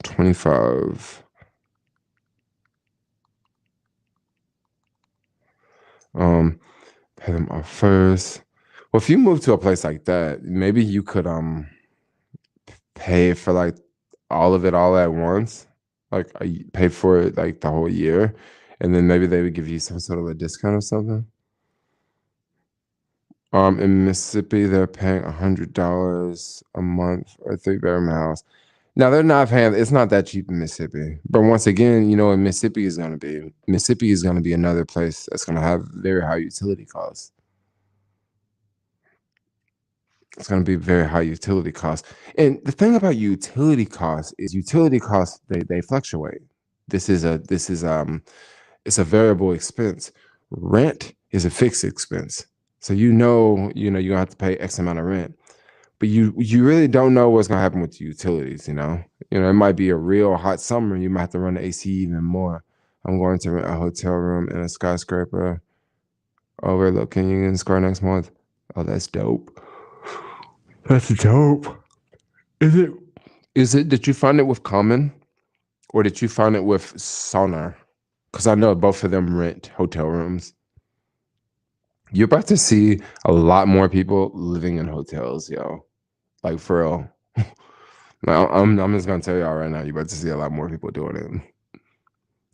$25. Pay them off first. Well, if you move to a place like that, maybe you could pay for like all of it all at once. Like pay for it like the whole year, and then maybe they would give you some sort of a discount or something. In Mississippi, they're paying $100 a month for a 3-bedroom house. Now they're not paying. It's not that cheap in Mississippi. But once again, in Mississippi is going to be another place that's going to have very high utility costs. It's going to be very high utility costs. And the thing about utility costs is they fluctuate. This is it's a variable expense. Rent is a fixed expense. So you're gonna have to pay X amount of rent. But you really don't know what's gonna happen with the utilities, it might be a real hot summer. You might have to run the AC even more. I'm going to rent a hotel room in a skyscraper overlooking Union Square next month. Oh, that's dope. That's dope. Did you find it with Common or did you find it with Sonar? Because I know both of them rent hotel rooms. You're about to see a lot more people living in hotels, yo. Like for real. I'm just gonna tell y'all right now, you're about to see a lot more people doing it.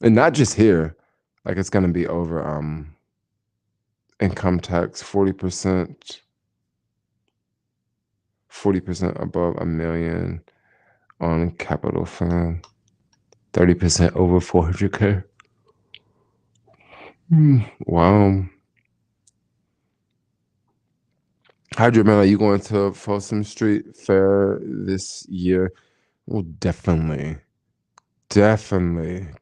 And not just here. Like it's gonna be over income tax 40%, 40% above $1 million on capital fund, 30% over 400K. Wow. Hi, Jermaine, are you going to Folsom Street Fair this year? Well, definitely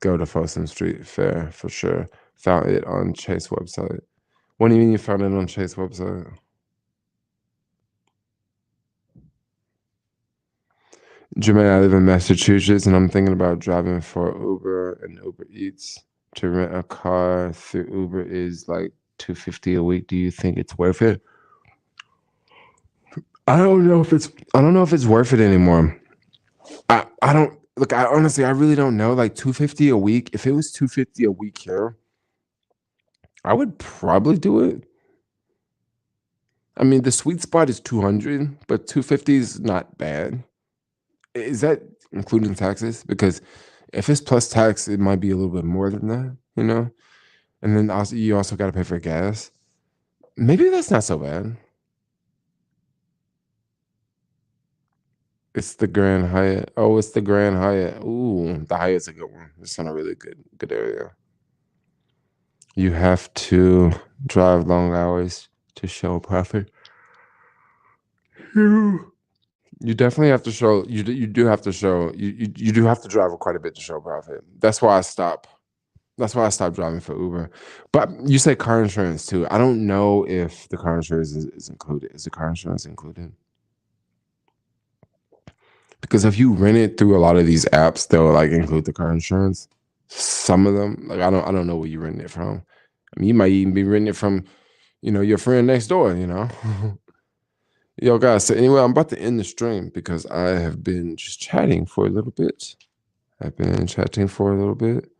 go to Folsom Street Fair for sure. Found it on Chase website. What do you mean you found it on Chase website? Jermaine, I live in Massachusetts and I'm thinking about driving for Uber and Uber Eats. To rent a car through Uber is like $250 a week. Do you think it's worth it? I don't know if it's worth it anymore. I don't look, I honestly I really don't know. Like $250 a week. If it was $250 a week here, I would probably do it. I mean, the sweet spot is 200, but 250 is not bad. Is that including taxes? Because if it's plus tax, it might be a little bit more than that. And then also you also got to pay for gas. Maybe that's not so bad. It's the Grand Hyatt. Oh, it's the Grand Hyatt. Ooh, the Hyatt's a good one. It's in a really good area. You have to drive long hours to show profit. You definitely have to show. You do have to show. You do have to drive quite a bit to show profit. That's why I stopped. That's why I stopped driving for Uber. But you say car insurance too. I don't know if the car insurance is included. Is the car insurance included? Because if you rent it through a lot of these apps, they'll like include the car insurance. Some of them, like I don't know where you rent it from. I mean, you might even be renting it from, your friend next door. Yo, guys. So anyway, I'm about to end the stream because I have been just chatting for a little bit. I've been chatting for a little bit,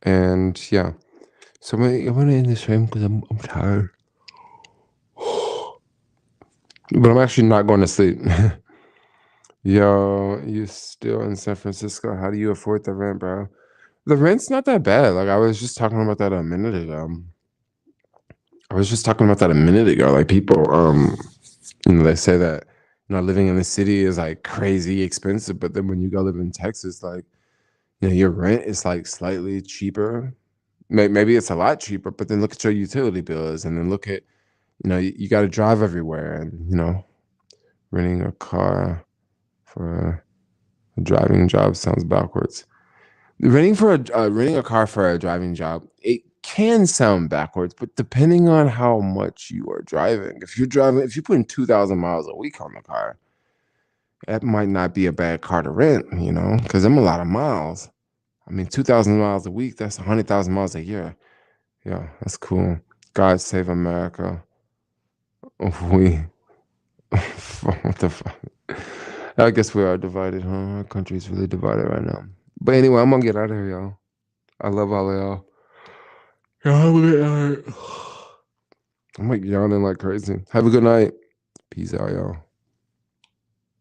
and yeah. So I'm gonna end the stream because I'm tired. But I'm actually not going to sleep. Yo, you still in San Francisco? How do you afford the rent, bro? The rent's not that bad. Like I was just talking about that a minute ago. Like people, they say that living in the city is like crazy expensive, but then when you go live in Texas, like your rent is like slightly cheaper. Maybe it's a lot cheaper, but then look at your utility bills, and then look at you got to drive everywhere, and renting a car for a driving job sounds backwards. Renting a car for a driving job, it can sound backwards, but depending on how much you are driving, if you're putting 2,000 miles a week on the car, that might not be a bad car to rent, because I'm a lot of miles. I mean, 2,000 miles a week, that's 100,000 miles a year. Yeah, that's cool. God save America. We, what the fuck? I guess we are divided, huh? Our country's really divided right now. But anyway, I'm gonna get out of here, y'all. I love all of y'all. I'm like yawning like crazy. Have a good night. Peace out, y'all.